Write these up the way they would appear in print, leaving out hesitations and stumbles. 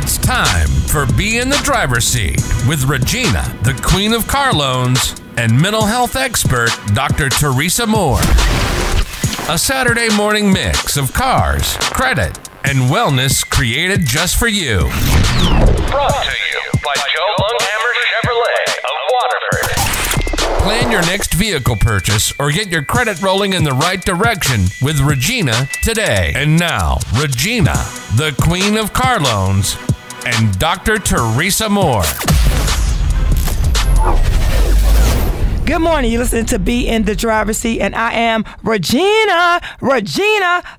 It's time for Be in the Driver's Seat with Regina, the Queen of Car Loans, and mental health expert, Dr. Teresa Moore. A Saturday morning mix of cars, credit, and wellness created just for you. Brought to you by Joe Lunghammer Chevrolet of Waterford. Plan your next vehicle purchase or get your credit rolling in the right direction with Regina today. And now, Regina, the Queen of Car Loans, and Dr. Teresa Moore. Good morning. You're listening to Be in the Driver's Seat, and I am Regina,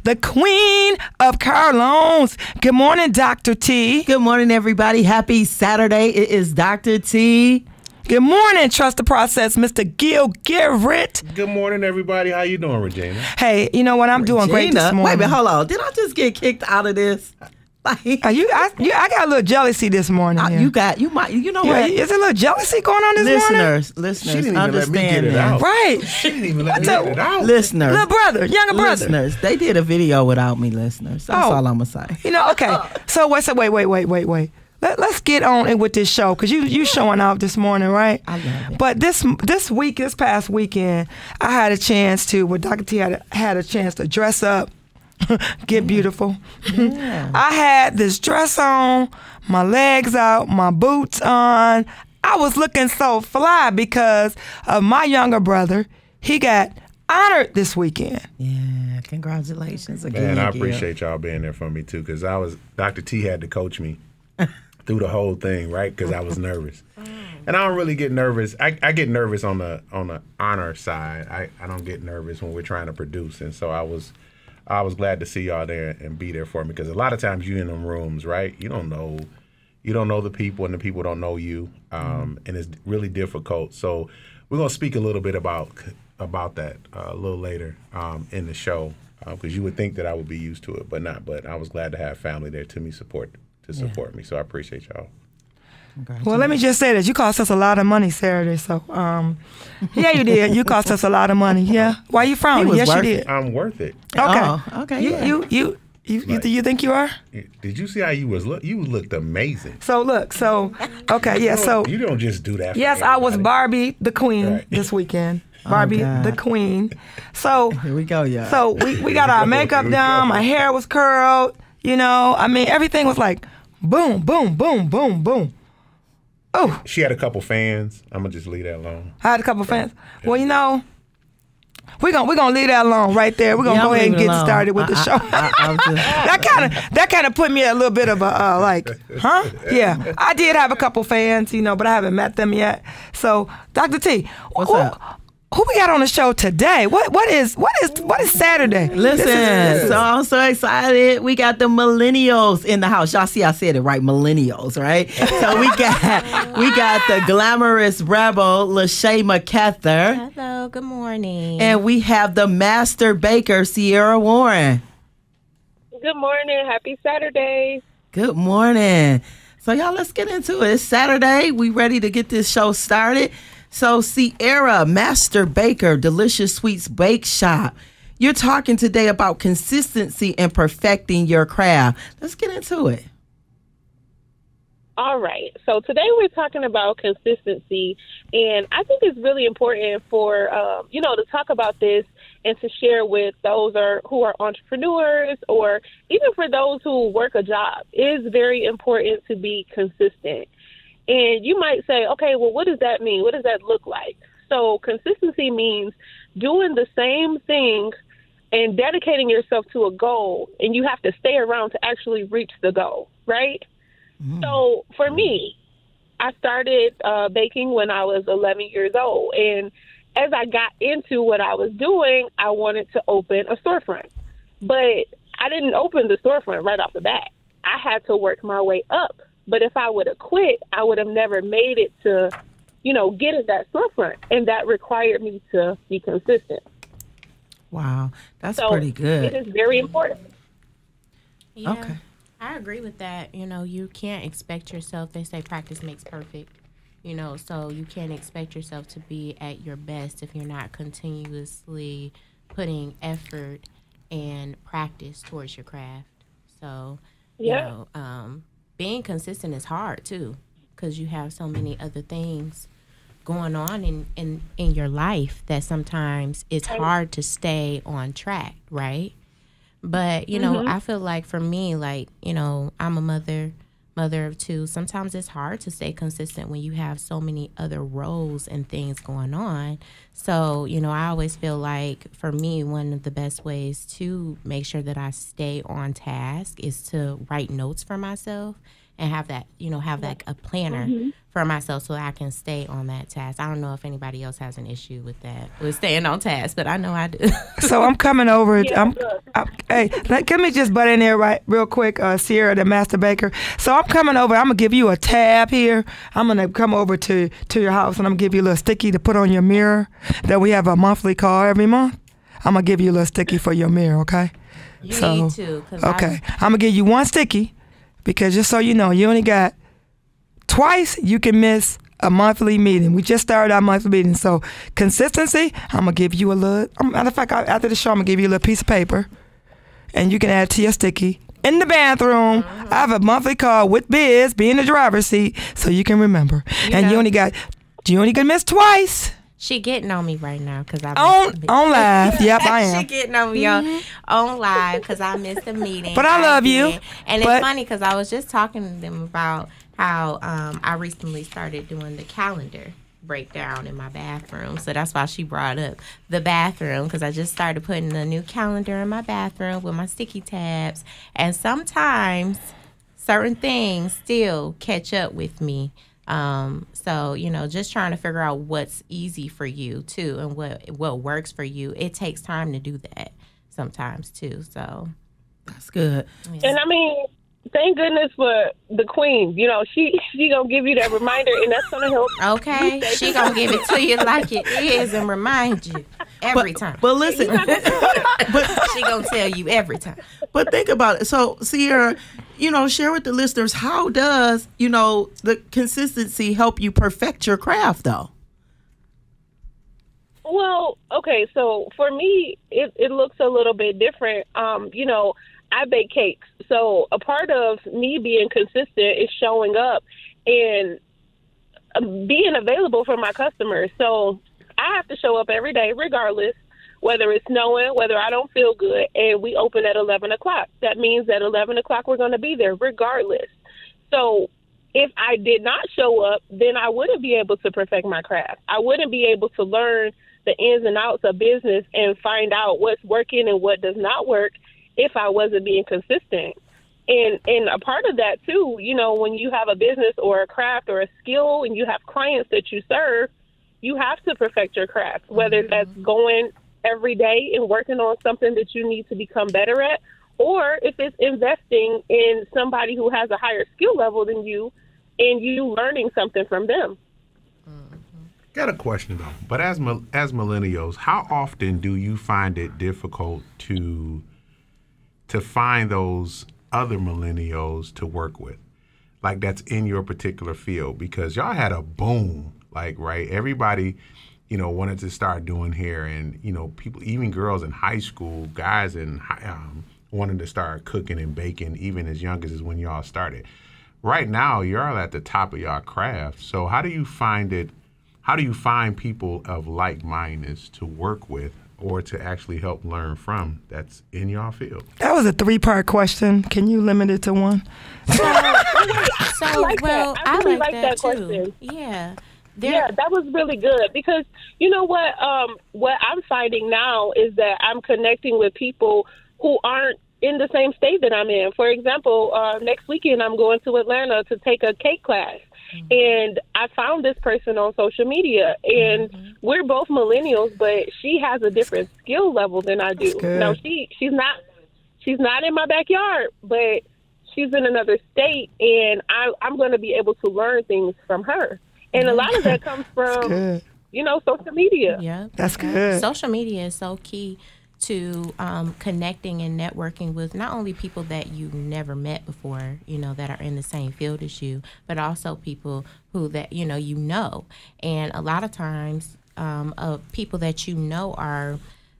the Queen of Car Loans. Good morning, Dr. T. Good morning, everybody. Happy Saturday. It is Dr. T. Good morning, Trust the Process, Mr. Gil Garrett. Good morning, everybody. How you doing, Regina? Hey, you know what? I'm doing great this morning. Wait a minute, hold on. Did I just get kicked out of this? I got a little jealousy this morning. You know what? Is a little jealousy going on this morning? Listeners, she didn't even let me get it out. Right. She didn't even let me get it out. Listeners. Little brother, younger brother. Listeners, they did a video without me, listeners. That's all I'm going to say. You know, okay. So wait. Let's get on it with this show, because you showing out this morning, right? I love it. But this past weekend, I had a chance to, Dr. T had a chance to dress up, get beautiful. Yeah. I had this dress on, my legs out, my boots on. I was looking so fly because of my younger brother. He got honored this weekend. Yeah, congratulations again. Man, I appreciate y'all being there for me, too, because Dr. T had to coach me through the whole thing, right? Because I was nervous. And I don't really get nervous. I get nervous on the honor side. I don't get nervous when we're trying to produce. And so I was glad to see y'all there and be there for me, because a lot of times you in them rooms, right? You don't know the people, and the people don't know you, and it's really difficult. So we're gonna speak a little bit about that a little later in the show, because you would think that I would be used to it, but not. But I was glad to have family there to support me. So I appreciate y'all. Well, let me just say that you cost us a lot of money Saturday. So, yeah, you did. You cost us a lot of money. Yeah. Why you frowning? Yes, you did. I'm worth it. Okay. Oh, okay. You think you are? Did you see how you look? You looked amazing. Okay, yeah. So you don't just do that. Yes, I was Barbie the Queen this weekend. Barbie the Queen. So here we go, yeah. So we got our makeup done. My hair was curled. You know, I mean, everything was like boom, boom, boom, boom, boom. Oh. She had a couple fans. I'm gonna just leave that alone. I had a couple fans. Well, you know, we're gonna leave that alone right there. We're gonna go ahead and get started with the show. That kind of put me at a little bit of a like, huh? Yeah, I did have a couple fans, you know, but I haven't met them yet. So, Dr. T, what's up? Who we got on the show today? What is Saturday? Listen, so I'm so excited. We got the millennials in the house. Y'all see I said it right, millennials, right? So we got the Glamorous Rebel, LaShay McKether. Hello, good morning. And we have the Master Baker, Cierra Warren. Good morning. Happy Saturday. Good morning. So y'all, let's get into it. It's Saturday. We ready to get this show started. So Cierra, Master Baker, Delicious Sweets Bakeshop. You're talking today about consistency and perfecting your craft. Let's get into it. All right. So today we're talking about consistency, and I think it's really important for, to talk about this and to share with those who are entrepreneurs, or even for those who work a job. It is very important to be consistent. And you might say, okay, well, what does that mean? What does that look like? So consistency means doing the same thing and dedicating yourself to a goal, and you have to stay around to actually reach the goal, right? So for me, I started baking when I was 11 years old. And as I got into what I was doing, I wanted to open a storefront. But I didn't open the storefront right off the bat. I had to work my way up. But if I would have quit, I would have never made it to, get in that storefront. And that required me to be consistent. Wow. That's pretty good. It is very important. Yeah, okay. I agree with that. You can't expect yourself, they say practice makes perfect. So you can't expect yourself to be at your best if you're not continuously putting effort and practice towards your craft. So, being consistent is hard too, because you have so many other things going on in your life that sometimes it's hard to stay on track, right? But, you know, I feel like for me, like, you know, I'm a mother of two. Sometimes it's hard to stay consistent when you have so many other roles and things going on. So, you know, I always feel like for me, one of the best ways to make sure that I stay on task is to write notes for myself and have that, you know, have like a planner for myself so I can stay on that task. I don't know if anybody else has an issue with that, with staying on task, but I know I do. So I'm coming over. Hey, let me just butt in there real quick, Cierra, the Master Baker. So I'm coming over. I'm going to give you a tab here. I'm going to come over to your house, and I'm going to give you a little sticky to put on your mirror. That we have a monthly call every month. I'm going to give you a little sticky for your mirror, okay? You need to. Okay. I'm going to give you one sticky. Because just so you know, you only got twice you can miss a monthly meeting. We just started our monthly meeting. So consistency, I'm going to give you a little, matter of fact, after the show, I'm going to give you a little piece of paper. And you can add it to your sticky. In the bathroom, I have a monthly call with Biz, be in the driver's seat, so you can remember. You only can miss twice. She getting on me right now because I on live. Yep, I am. She getting on me on live because I missed the meeting. But I love you. And it's funny because I was just talking to them about how I recently started doing the calendar breakdown in my bathroom. So that's why she brought up the bathroom, because I just started putting a new calendar in my bathroom with my sticky tabs. And sometimes certain things still catch up with me. So, you know, just trying to figure out what's easy for you too and what works for you. It takes time to do that sometimes too. So that's good. Yeah. And I mean, thank goodness for the queen. You know, she gonna give you that reminder, and that's gonna help. Okay, she gonna give it to you like it is and remind you every time. But listen, but she gonna tell you every time. But think about it. So, Cierra, you know, share with the listeners, how does, you know, the consistency help you perfect your craft, though? Well, okay, so for me, it looks a little bit different. You know, I bake cakes. So a part of me being consistent is showing up and being available for my customers. So I have to show up every day, regardless, whether it's snowing, whether I don't feel good, and we open at 11 o'clock. That means at 11 o'clock we're going to be there, regardless. So if I did not show up, then I wouldn't be able to perfect my craft. I wouldn't be able to learn the ins and outs of business and find out what's working and what does not work if I wasn't being consistent. And a part of that, too, you know, when you have a business or a craft or a skill and you have clients that you serve, you have to perfect your craft, whether that's going every day and working on something that you need to become better at, or if it's investing in somebody who has a higher skill level than you and you learning something from them. Got a question, though. But as millennials, how often do you find it difficult to find those other millennials to work with, like that's in your particular field? Because y'all had a boom, like, right? Everybody, you know, wanted to start doing hair, and, you know, people, even girls in high school, guys in wanted to start cooking and baking, even as young as when y'all started. Right now, you're all at the top of y'all craft. So how do you find it? How do you find people of like-mindedness to work with or to actually help learn from that's in your field? That was a 3-part question. Can you limit it to one? I like that question. Yeah. Yeah, that was really good, because you know what I'm finding now is that I'm connecting with people who aren't in the same state that I'm in. For example, next weekend I'm going to Atlanta to take a cake class. And I found this person on social media, and we're both millennials, but she has a different skill level than I do. Now, she's not in my backyard, but she's in another state, and I'm going to be able to learn things from her. And a lot of that comes from, you know, social media. Yeah, that's good. Social media is so key to connecting and networking with not only people that you've never met before, you know, that are in the same field as you, but also people who that, you know. And a lot of times people that you know are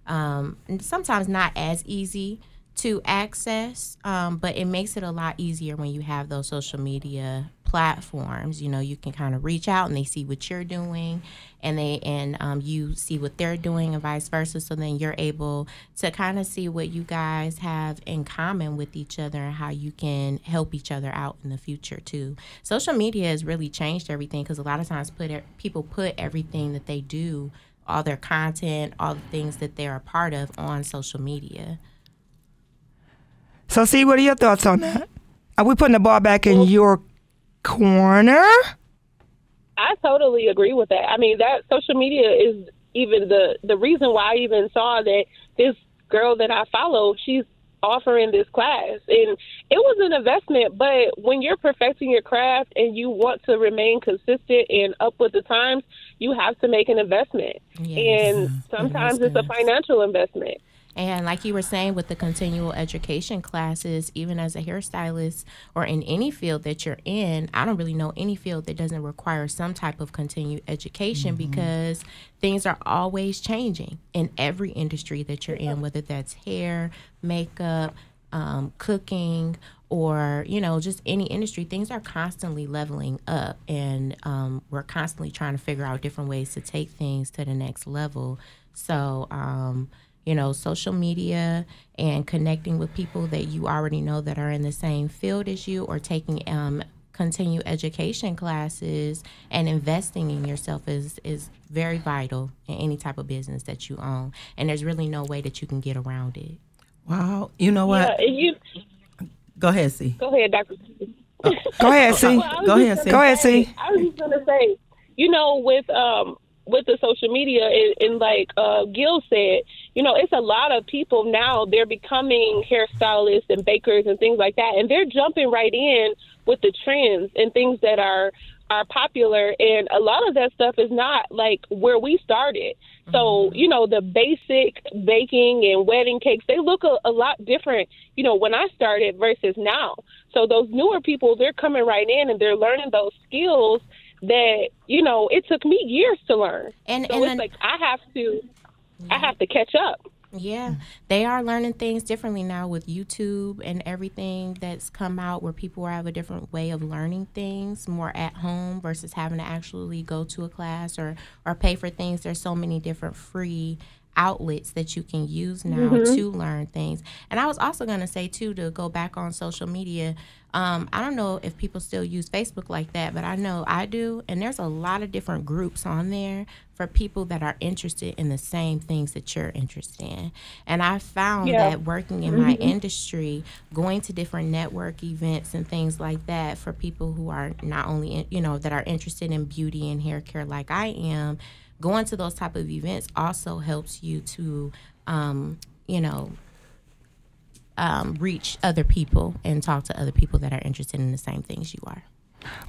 sometimes not as easy to access, but it makes it a lot easier when you have those social media platforms. You know, you can kind of reach out and they see what you're doing, and you see what they're doing, and vice versa. So then you're able to kind of see what you guys have in common with each other and how you can help each other out in the future too. Social media has really changed everything, because a lot of times people put everything that they do, all their content, all the things that they're a part of, on social media. So, see, what are your thoughts on that? Are we putting the ball back in your corner? I totally agree with that. I mean, that social media is even the reason why I even saw that this girl that I follow, she's offering this class. And it was an investment, but when you're perfecting your craft and you want to remain consistent and up with the times, you have to make an investment. Yes. And sometimes it's a financial investment. And like you were saying, with the continual education classes, even as a hairstylist or in any field that you're in, I don't really know any field that doesn't require some type of continued education, because things are always changing in every industry that you're in, whether that's hair, makeup, cooking, or, you know, just any industry. Things are constantly leveling up, and we're constantly trying to figure out different ways to take things to the next level. So, you know, social media and connecting with people that you already know that are in the same field as you, or taking continued education classes and investing in yourself is very vital in any type of business that you own. And there's really no way that you can get around it. Wow. You know what? Yeah, Go ahead, C. Go ahead, Dr. Go ahead, C. Go ahead, C. I was just going to say, you know, with the social media, and like Gil said, you know, it's a lot of people now, they're becoming hairstylists and bakers and things like that, and they're jumping right in with the trends and things that are popular, and a lot of that stuff is not like where we started. So, you know, the basic baking and wedding cakes, they look a lot different, you know, when I started versus now. So those newer people, they're coming right in and they're learning those skills that, you know, it took me years to learn. And it's like I have to catch up. Yeah, they are learning things differently now with YouTube and everything that's come out, where people have a different way of learning things, more at home versus having to actually go to a class or pay for things. There's so many different free outlets that you can use now to learn things. And I was also going to say, too, to go back on social media, I don't know if people still use Facebook like that, but I know I do. And there's a lot of different groups on there for people that are interested in the same things that you're interested in. And I found that working in my industry, going to different network events and things like that for people who are not only, you know, that are interested in beauty and hair care like I am, going to those type of events also helps you to, you know, reach other people and talk to other people that are interested in the same things you are.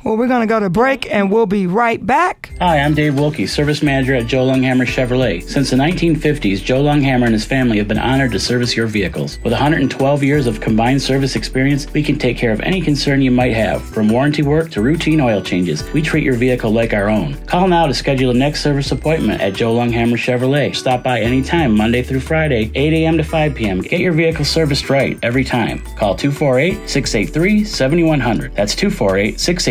Well, we're going to go to break, and we'll be right back. Hi, I'm Dave Wilkie, service manager at Joe Longhammer Chevrolet. Since the 1950s, Joe Longhammer and his family have been honored to service your vehicles. With 112 years of combined service experience, we can take care of any concern you might have. From warranty work to routine oil changes, we treat your vehicle like our own. Call now to schedule a next service appointment at Joe Longhammer Chevrolet. Stop by anytime, Monday through Friday, 8 a.m. to 5 p.m. Get your vehicle serviced right every time. Call 248-683-7100. That's 248-683-7100.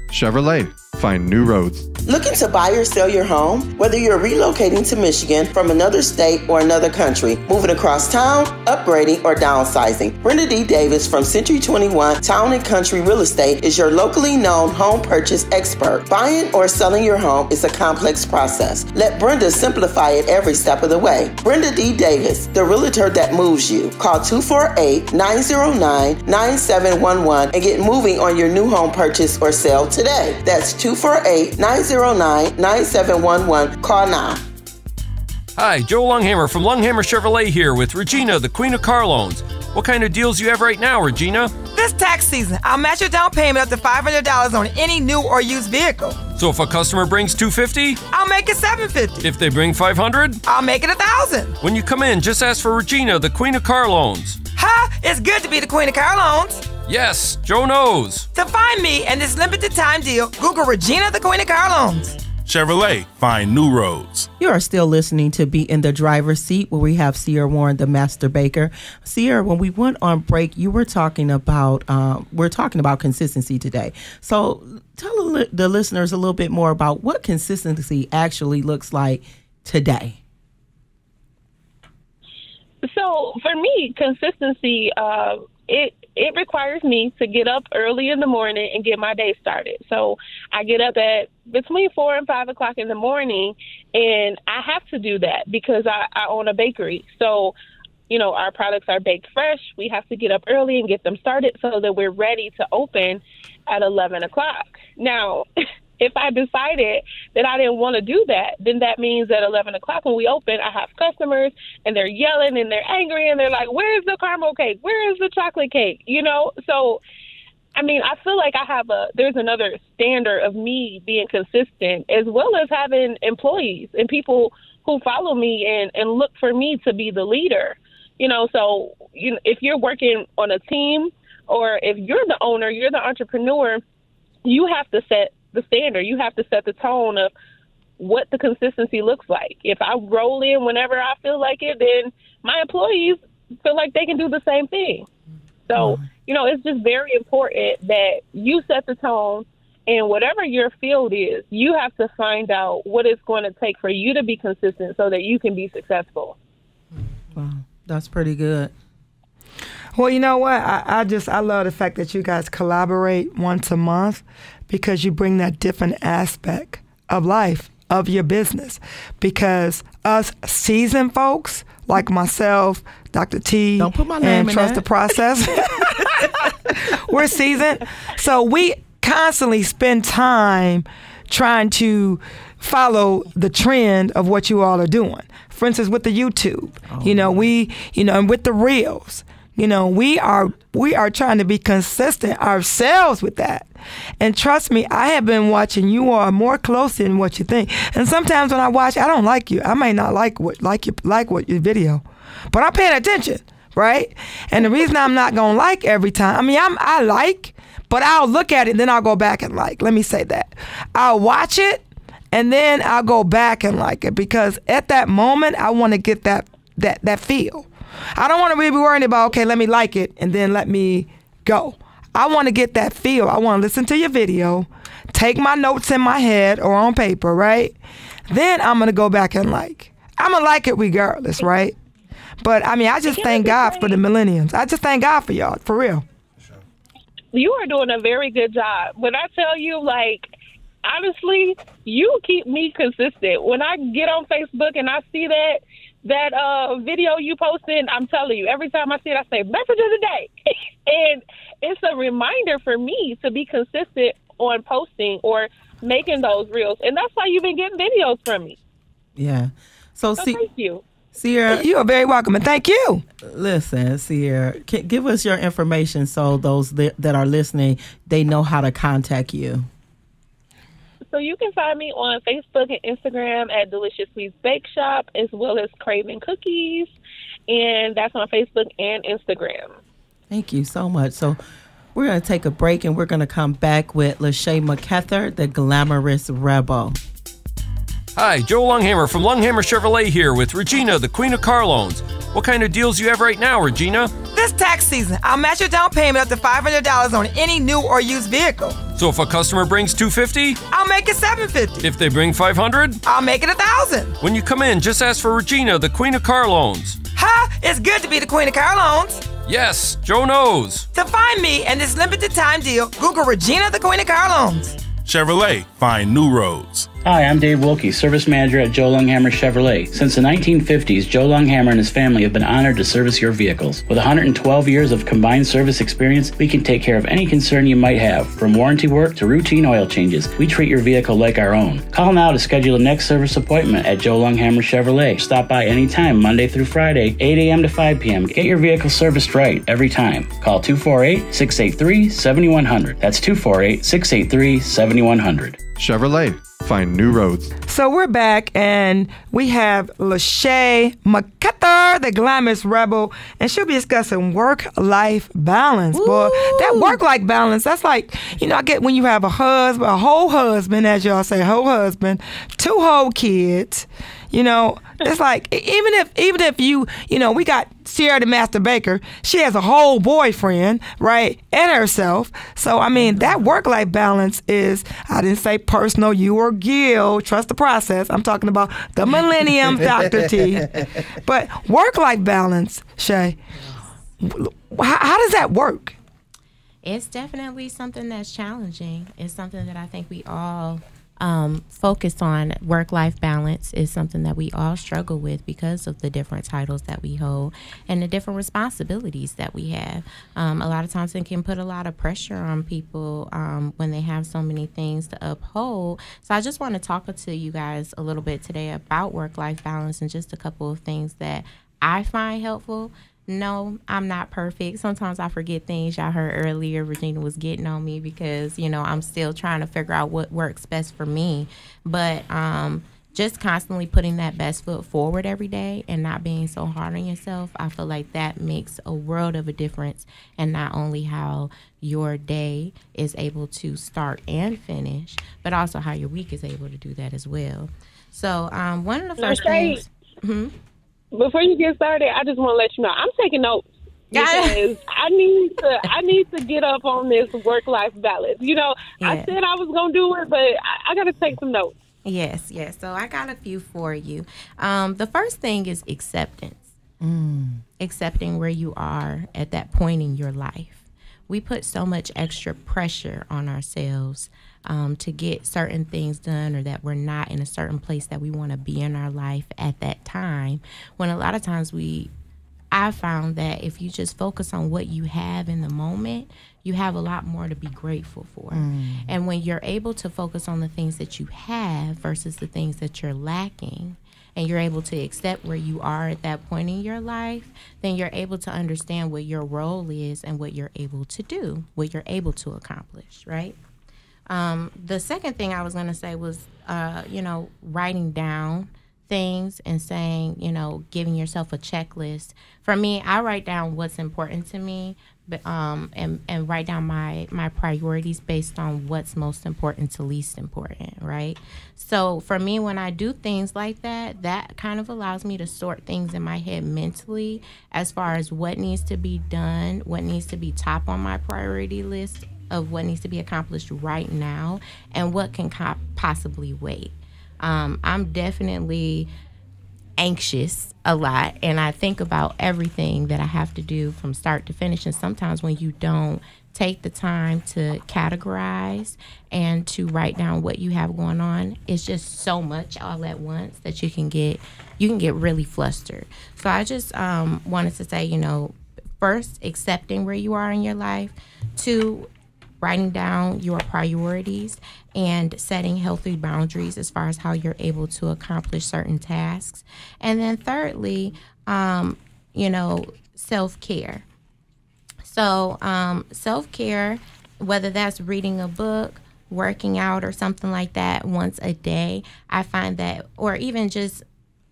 Chevrolet. Find new roads. Looking to buy or sell your home? Whether you're relocating to Michigan from another state or another country, moving across town, upgrading, or downsizing, Brenda D. Davis from Century 21 Town and Country Real Estate is your locally known home purchase expert. Buying or selling your home is a complex process. Let Brenda simplify it every step of the way. Brenda D. Davis, the realtor that moves you. Call 248-909-9711 and get moving on your new home purchase or sale today. That's 248-909-9711. Call now. Hi, Joe Longhammer from Longhammer Chevrolet here with Regina, the Queen of Car Loans. What kind of deals you have right now, Regina? This tax season, I'll match your down payment up to $500 on any new or used vehicle. So if a customer brings $250, I'll make it $750. If they bring $500, I'll make it $1,000. When you come in, just ask for Regina, the Queen of Car Loans. Ha! It's good to be the Queen of Car Loans. Yes, Joe knows. To find me and this limited time deal, Google Regina, the Queen of Car Loans. Chevrolet, find new roads. You are still listening to Be in the Driver's Seat, where we have Cierra Warren, the Master Baker. Cierra, when we went on break, you were talking about consistency today. So tell the listeners a little bit more about what consistency actually looks like today. So for me, consistency, it requires me to get up early in the morning and get my day started. So I get up at between 4 and 5 o'clock in the morning, and I have to do that because I own a bakery. So, our products are baked fresh. We have to get up early and get them started so that we're ready to open at 11 o'clock. Now, if I decided that I didn't want to do that, then that means at 11 o'clock when we open, I have customers and they're yelling and they're angry and they're like, where's the caramel cake? Where is the chocolate cake? So, I feel like there's another standard of me being consistent, as well as having employees and people who follow me and look for me to be the leader. So if you're working on a team, or if you're the owner, you're the entrepreneur, you have to set the standard. You have to set the tone of what the consistency looks like. If I roll in whenever I feel like it, then my employees feel like they can do the same thing. So, it's just very important that you set the tone, and whatever your field is, you have to find out what it's going to take for you to be consistent so that you can be successful. Wow, that's pretty good. Well, you know what? I love the fact that you guys collaborate once a month, because you bring that different aspect of life, of your business. Because us seasoned folks like myself, Dr. T, don't put my name and in Trust the Process, we're seasoned. So we constantly spend time trying to follow the trend of what you all are doing. For instance, with the YouTube, and with the Reels. We are trying to be consistent ourselves with that. And trust me, I have been watching you all more closely than what you think. And sometimes when I watch, I don't like you. I may not like your video, but I'm paying attention, right? And the reason I'm not gonna like every time, I like, but I'll look at it and then I'll go back and like. Let me say that. I'll watch it and then I'll go back and like it, because at that moment I want to get that feel. I don't want to really be worried about, okay, let me like it and then let me go. I want to get that feel. I want to listen to your video, take my notes in my head or on paper, right? Then I'm going to go back and like. I'm going to like it regardless, right? But, I just thank God for the millenniums. I just thank God for y'all, for real. You are doing a very good job. When I tell you, honestly, you keep me consistent. When I get on Facebook and I see that video you posted, I'm telling you, every time I see it, I say, message of the day. And it's a reminder for me to be consistent on posting or making those reels. And that's why you've been getting videos from me. Yeah. So thank you. Cierra, you are very welcome, and thank you. Listen, Cierra, give us your information so those that are listening, they know how to contact you. So you can find me on Facebook and Instagram at Delicious Sweets Bakeshop, as well as Craving Cookies, and that's on Facebook and Instagram. Thank you so much. So we're going to take a break, and we're going to come back with LaShay McKether, the Glamorous Rebel. Hi, Joe Longhammer from Longhammer Chevrolet here with Regina, the Queen of Car Loans. What kind of deals you have right now, Regina? This tax season, I'll match your down payment up to $500 on any new or used vehicle. So if a customer brings $250, I'll make it $750. If they bring $500, I'll make it $1,000. When you come in, just ask for Regina, the Queen of Car Loans. Ha! It's good to be the Queen of Car Loans. Yes, Joe knows. To find me and this limited time deal, Google Regina, the Queen of Car Loans. Chevrolet, find new roads. Hi, I'm Dave Wilkie, Service Manager at Joe Longhammer Chevrolet. Since the 1950s, Joe Longhammer and his family have been honored to service your vehicles. With 112 years of combined service experience, we can take care of any concern you might have. From warranty work to routine oil changes, we treat your vehicle like our own. Call now to schedule a next service appointment at Joe Longhammer Chevrolet. Stop by anytime, Monday through Friday, 8 a.m. to 5 p.m. Get your vehicle serviced right every time. Call 248-683-7100. That's 248-683-7100. Chevrolet. Find new roads. So we're back, and we have LaShay McKether, the Glamorous Rebel, and she'll be discussing work-life balance. Ooh. Boy, that work-life balance, that's like, I get when you have a whole husband, as y'all say, whole husband, 2 whole kids. It's like, even if you, we got Cierra the Master Baker, she has a whole boyfriend, right, and herself. So, that work-life balance is, I didn't say personal, you or Gil, trust the process. I'm talking about the millennium Dr. T. But work-life balance, Shay, how does that work? It's definitely something that's challenging. It's something that I think we all focus on. Work-life balance is something that we all struggle with because of the different titles that we hold and the different responsibilities that we have. A lot of times it can put a lot of pressure on people when they have so many things to uphold. So I just want to talk to you guys a little bit today about work-life balance and just a couple of things that I find helpful. No, I'm not perfect. Sometimes I forget things. Y'all heard earlier Regina was getting on me because, I'm still trying to figure out what works best for me. But just constantly putting that best foot forward every day and not being so hard on yourself, I feel like that makes a world of a difference in not only how your day is able to start and finish, but also how your week is able to do that as well. So one of the first things... Before you get started, I just want to let you know I'm taking notes because I need to get up on this work-life balance. I said I was gonna do it, but I got to take some notes. Yes. So I got a few for you. The first thing is acceptance. Accepting where you are at that point in your life. We put so much extra pressure on ourselves to get certain things done, or that we're not in a certain place that we want to be in our life at that time, when a lot of times I found that if you just focus on what you have in the moment, you have a lot more to be grateful for. And when you're able to focus on the things that you have versus the things that you're lacking, and you're able to accept where you are at that point in your life, then you're able to understand what your role is and what you're able to do, what you're able to accomplish, right? The second thing I was going to say was, writing down things and saying, giving yourself a checklist. For me, I write down what's important to me, but and write down my priorities based on what's most important to least important, right? So for me, when I do things like that, that kind of allows me to sort things in my head mentally as far as what needs to be done, what needs to be top on my priority list of what needs to be accomplished right now, and what can possibly wait. I'm definitely anxious a lot, and I think about everything that I have to do from start to finish. And sometimes when you don't take the time to categorize and to write down what you have going on, it's just so much all at once that you can get really flustered. So I just wanted to say, first, accepting where you are in your life. 2, writing down your priorities and setting healthy boundaries as far as how you're able to accomplish certain tasks. And then thirdly, self-care. So self-care, whether that's reading a book, working out, or something like that once a day, I find that, or even just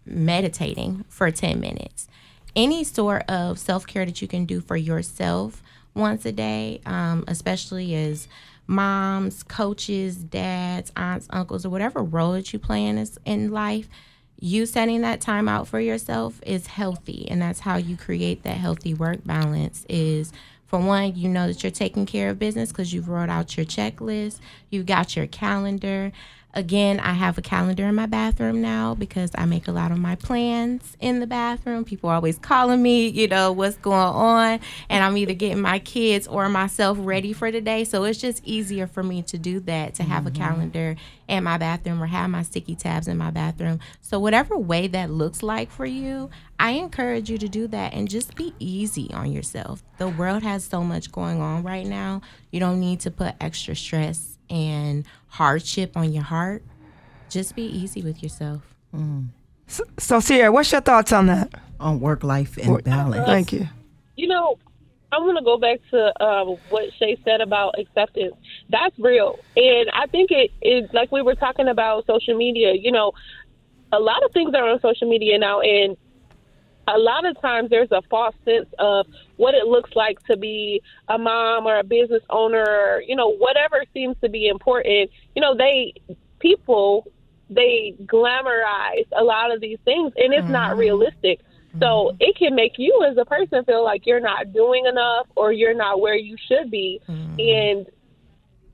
meditating for 10 minutes. Any sort of self-care that you can do for yourself once a day, especially as moms, coaches, dads, aunts, uncles, or whatever role that you play in life, you setting that time out for yourself is healthy. And that's how you create that healthy work balance is, for one, you know that you're taking care of business because you've wrote out your checklist, you've got your calendar. Again, I have a calendar in my bathroom now because I make a lot of my plans in the bathroom. People are always calling me, what's going on, and I'm either getting my kids or myself ready for the day. So it's just easier for me to do that, to have a calendar in my bathroom or have my sticky tabs in my bathroom. So whatever way that looks like for you, I encourage you to do that and just be easy on yourself. The world has so much going on right now. You don't need to put extra stress and hardship on your heart. Just be easy with yourself. So Cierra, what's your thoughts on that? On work-life and balance. Thank you. I want to go back to what Shay said about acceptance. That's real. And I think it is, like we were talking about social media, you know, a lot of things are on social media now, and a lot of times there's a false sense of what it looks like to be a mom or a business owner, or, you know, whatever seems to be important. You know, they glamorize a lot of these things, and it's not realistic. So it can make you as a person feel like you're not doing enough or you're not where you should be. And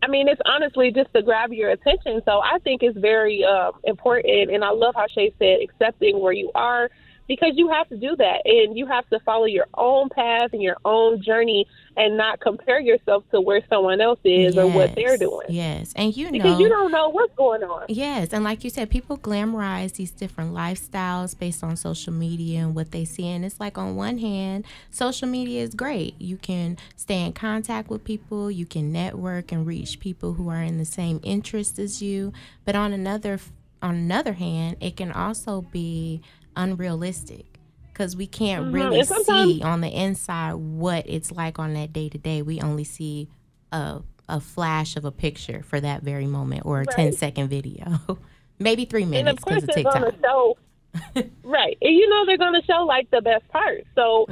I mean, it's honestly just to grab your attention. So I think it's very important. And I love how Shay said accepting where you are, because you have to do that, and you have to follow your own path and your own journey and not compare yourself to where someone else is or what they're doing. Yes. And because you don't know what's going on. Yes. And like you said, people glamorize these different lifestyles based on social media and what they see. And it's like, on one hand, social media is great. You can stay in contact with people. You can network and reach people who are in the same interests as you. But on another hand, it can also be unrealistic, because we can't really see on the inside what it's like on that day to day. We only see a flash of a picture for that very moment, or a 10-second video, maybe 3 minutes. And of course, they're going to show, right? And you know they're going to show like the best part. So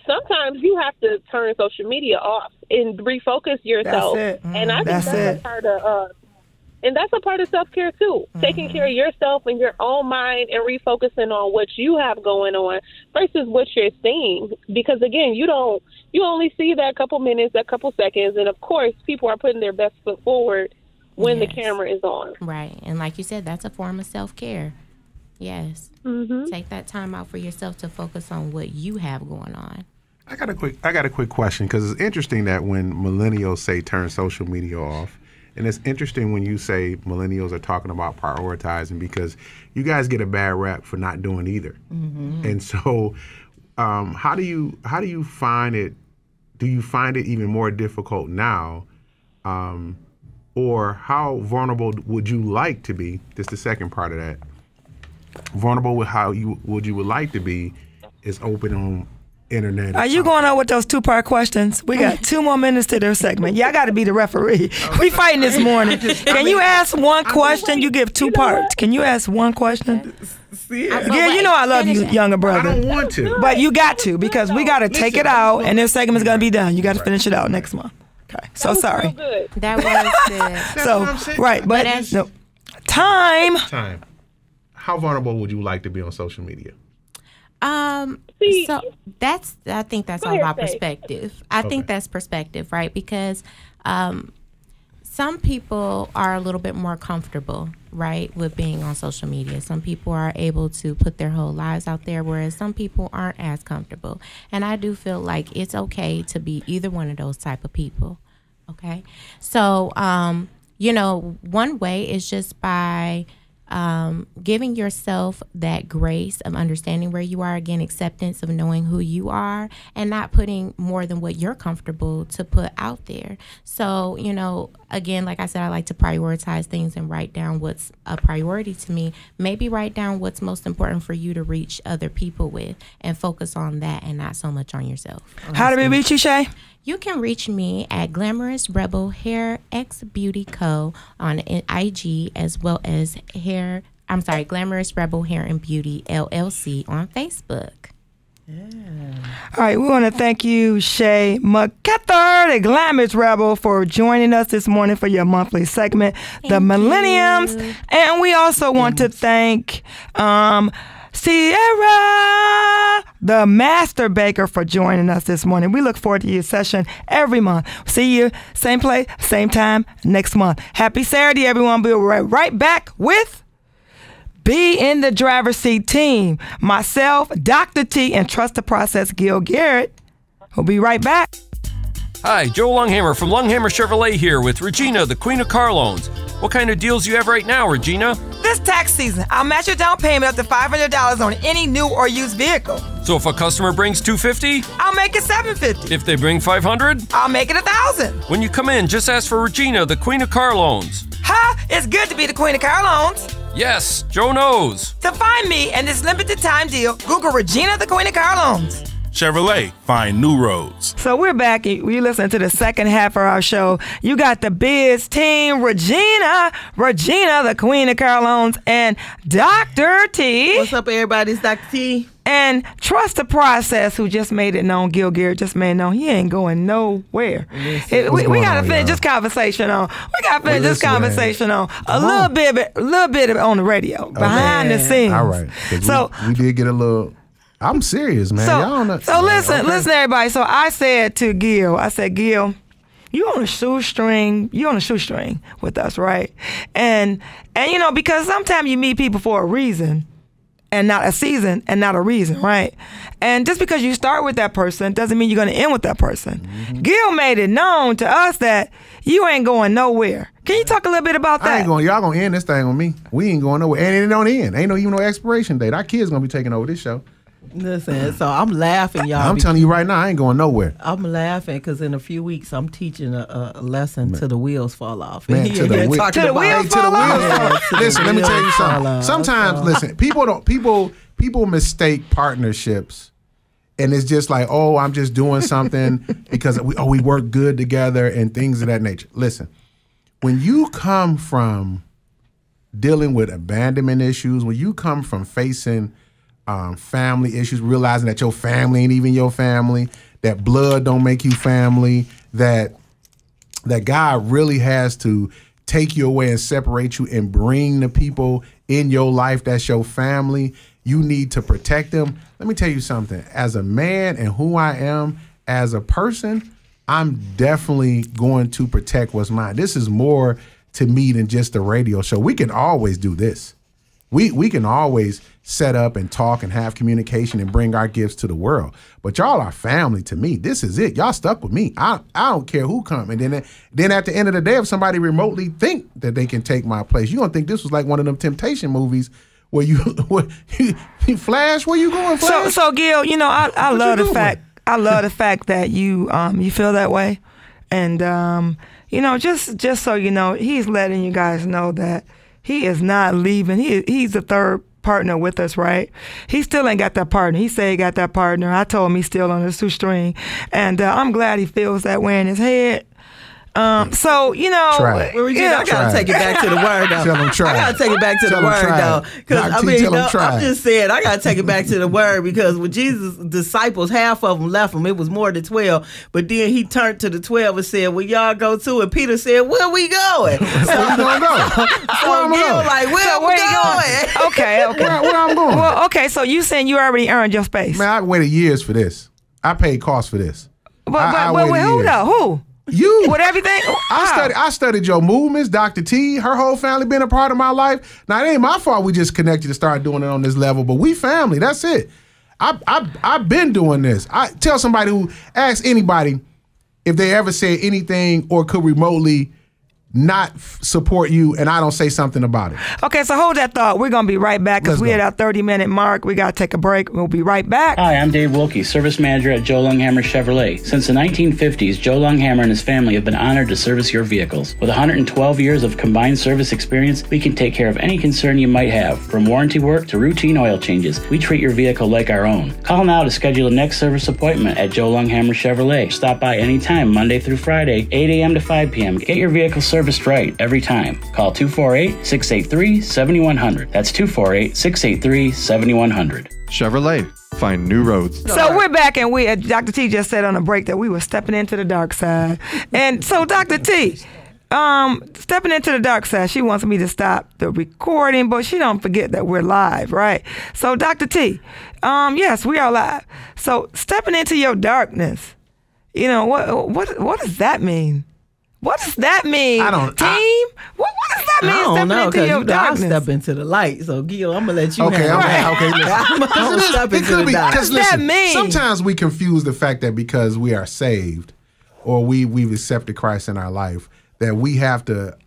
sometimes you have to turn social media off and refocus yourself. That's it. And I think that's a part of. And that's a part of self-care, too, taking care of yourself and your own mind and refocusing on what you have going on versus what you're seeing. Because, again, you only see that couple minutes, that couple seconds. And, of course, people are putting their best foot forward when the camera is on. Right. And like you said, that's a form of self-care. Yes. Take that time out for yourself to focus on what you have going on. I got a quick question, because it's interesting that when millennials say turn social media off, and it's interesting when you say millennials are talking about prioritizing, because you guys get a bad rap for not doing either. And so how do you find it? Do you find it even more difficult now? Or how vulnerable would you like to be? This is the second part of that. Vulnerable with how you would like to be is open on internet. Are you going on with those 2-part questions? We got 2 more minutes to their segment. Y'all got to be the referee. We fighting this morning. Can you ask one question? You give 2 parts. Can you ask one question? Yeah, you know I love you, younger brother. I don't want to. But you got to, because we got to take it out, and this segment's going to be done. You got to finish it out next month. Okay. So sorry. That was good. So, right. But no. Time. How vulnerable would you like to be on social media? So I think that's all about perspective. I think that's perspective, right? Because some people are a little bit more comfortable, right, with being on social media. Some people are able to put their whole lives out there, whereas some people aren't as comfortable. And I do feel like it's okay to be either one of those type of people. Okay. So, you know, one way is just by giving yourself that grace of understanding where you are, again, acceptance of knowing who you are, and not putting more than what you're comfortable to put out there. So, you know, again, like I said, I like to prioritize things and write down what's a priority to me. Maybe write down what's most important for you to reach other people with, and focus on that and not so much on yourself. How do we reach you, Shay? You can reach me at Glamorous Rebel Hair X Beauty Co. on IG, as well as Glamorous Rebel Hair and Beauty LLC on Facebook. Yeah. All right, we want to thank you, Shay McKether, the Glamorous Rebel, for joining us this morning for your monthly segment, The Millenniums. And we also want to thank Cierra, the Master Baker, for joining us this morning. We look forward to your session every month. See you same place, same time next month. Happy Saturday, everyone. We'll be right back with Be in the Driver's Seat team. Myself, Dr. T, and Trust the Process, Gil Garrett. We'll be right back. Hi, Joe Longhammer from Longhammer Chevrolet here with Regina, the Queen of Car Loans. What kind of deals you have right now, Regina? This tax season, I'll match your down payment up to $500 on any new or used vehicle. So if a customer brings $250, I'll make it $750. If they bring $500, I'll make it $1,000. When you come in, just ask for Regina, the Queen of Car Loans. Ha! It's good to be the Queen of Car Loans. Yes, Joe knows. To find me and this limited time deal, Google Regina, the Queen of Car Loans. Chevrolet, find new roads. So we're back. We listen to the second half of our show. You got the Biz team, Regina, the Queen of Carlones, and Dr. T. What's up, everybody? It's Dr. T. And Trust the Process, who just made it known, Gil Garrett just made it known, he ain't going nowhere. We got to finish this conversation on. A little bit on the radio, behind the scenes. All right. So we did get a little. I'm serious, man. Y'all know. So listen, everybody. So I said to Gil, Gil, you on a shoestring with us, right? And you know, because sometimes you meet people for a reason and not a season and not a reason, right? And just because you start with that person doesn't mean you're going to end with that person. Mm-hmm. Gil made it known to us that you ain't going nowhere. Can you talk a little bit about that? Y'all gonna end this thing on me. We ain't going nowhere. And it don't end. Ain't even no expiration date. Our kids gonna be taking over this show. Listen, so I'm laughing, y'all. I'm telling you right now, I ain't going nowhere. I'm laughing because in a few weeks, I'm teaching a lesson till the wheels fall off. Man, till the wheels fall off. Listen, let me tell you something. Sometimes, listen, people mistake partnerships, and it's just like, oh, I'm just doing something because we work good together and things of that nature. Listen, when you come from dealing with abandonment issues, when you come from facing family issues, realizing that your family ain't even your family, that blood don't make you family, that God really has to take you away and separate you and bring the people in your life that's your family. You need to protect them. Let me tell you something. As a man and who I am as a person, I'm definitely going to protect what's mine. This is more to me than just a radio show. We can always do this. We can always set up and talk and have communication and bring our gifts to the world. But y'all are family to me. This is it. Y'all stuck with me. I don't care who come. And then at the end of the day, if somebody remotely think that they can take my place, you're going to think this was like one of them Temptation movies where you Flash, where you going, Flash? So Gil, you know, I love the fact that you feel that way. And you know, just so you know, he's letting you guys know that he is not leaving. He's the third partner with us, right? He still ain't got that partner. He said he got that partner. I told him he's still on the shoestring. And I'm glad he feels that way in his head. So, you know, Regina, I gotta take it back to the word though. Tell him try. I gotta take it back to the word though. Because I mean, I'm just saying, I gotta take it back to the word because when Jesus' disciples, half of them left him, it was more than 12. But then he turned to the 12 and said, well, y'all go too. And Peter said, where we going? Where you gonna go? So Gil like, where we going? Okay. Where I'm going? Well, okay, so you saying you already earned your space. Man, I waited years for this. I paid costs for this. But who though? Who? You with everything. I studied your movements, Dr. T, her whole family been a part of my life. Now it ain't my fault we just connected to start doing it on this level, but we family. That's it. I've been doing this. I tell somebody who asks anybody if they ever said anything or could remotely not support you, and I don't say something about it. Okay, so hold that thought. We're going to be right back because we're at our 30-minute mark. We got to take a break. We'll be right back. Hi, I'm Dave Wilkie, service manager at Joe Longhammer Chevrolet. Since the 1950s, Joe Longhammer and his family have been honored to service your vehicles. With 112 years of combined service experience, we can take care of any concern you might have, from warranty work to routine oil changes. We treat your vehicle like our own. Call now to schedule a next service appointment at Joe Longhammer Chevrolet. Stop by anytime, Monday through Friday, 8 a.m. to 5 p.m. Get your vehicle serviced right every time. Call 248-683-7100. That's 248-683-7100. Chevrolet, find new roads. So we're back, and Dr. T just said on a break that we were stepping into the dark side. And so Dr. T, stepping into the dark side, she wants me to stop the recording, but she don't forget that we're live, right? So Dr. T, yes, we are live. So stepping into your darkness, you know, what does that mean? What does that mean, team? What does that mean? I don't know, into your darkness? I'll step into the light. So, Gil, I'm going to let you okay. I'm going to step into the dark. What does that mean? Sometimes we confuse the fact that because we are saved or we've accepted Christ in our life, that we have to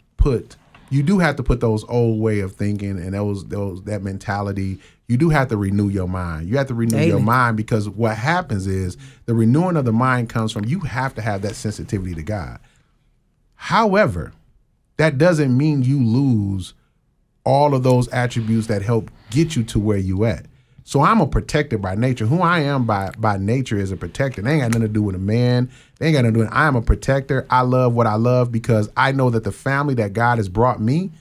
you do have to put those old way of thinking and that mentality. You do have to renew your mind. You have to renew your mind because what happens is the renewing of the mind comes from you have to have that sensitivity to God. However, that doesn't mean you lose all of those attributes that help get you to where you at. So I'm a protector by nature. Who I am by nature is a protector. They ain't got nothing to do with a man. They ain't got nothing to do with it. I am a protector. I love what I love because I know that the family that God has brought me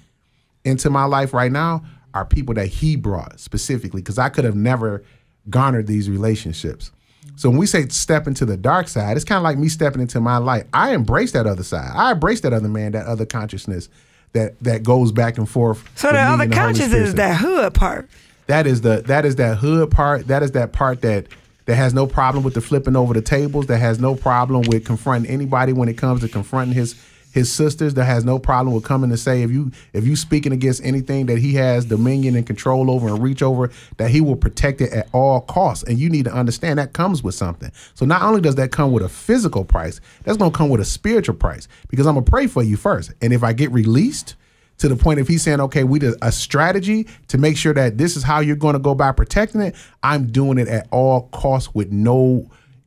into my life right now are people that he brought specifically, because I could have never garnered these relationships. So when we say step into the dark side, it's kind of like me stepping into my light. I embrace that other side. I embrace that other man, that other consciousness that goes back and forth. So the other consciousness is that hood part. That is that hood part. That is that part that has no problem with the flipping over the tables, that has no problem with confronting anybody when it comes to confronting his sisters, that has no problem with coming to say if you speaking against anything that he has dominion and control over and reach over, that he will protect it at all costs. And you need to understand that comes with something. So not only does that come with a physical price, that's going to come with a spiritual price, because I'm going to pray for you first. And if I get released to the point, if he's saying, okay, we did a strategy to make sure that this is how you're going to go by protecting it, I'm doing it at all costs with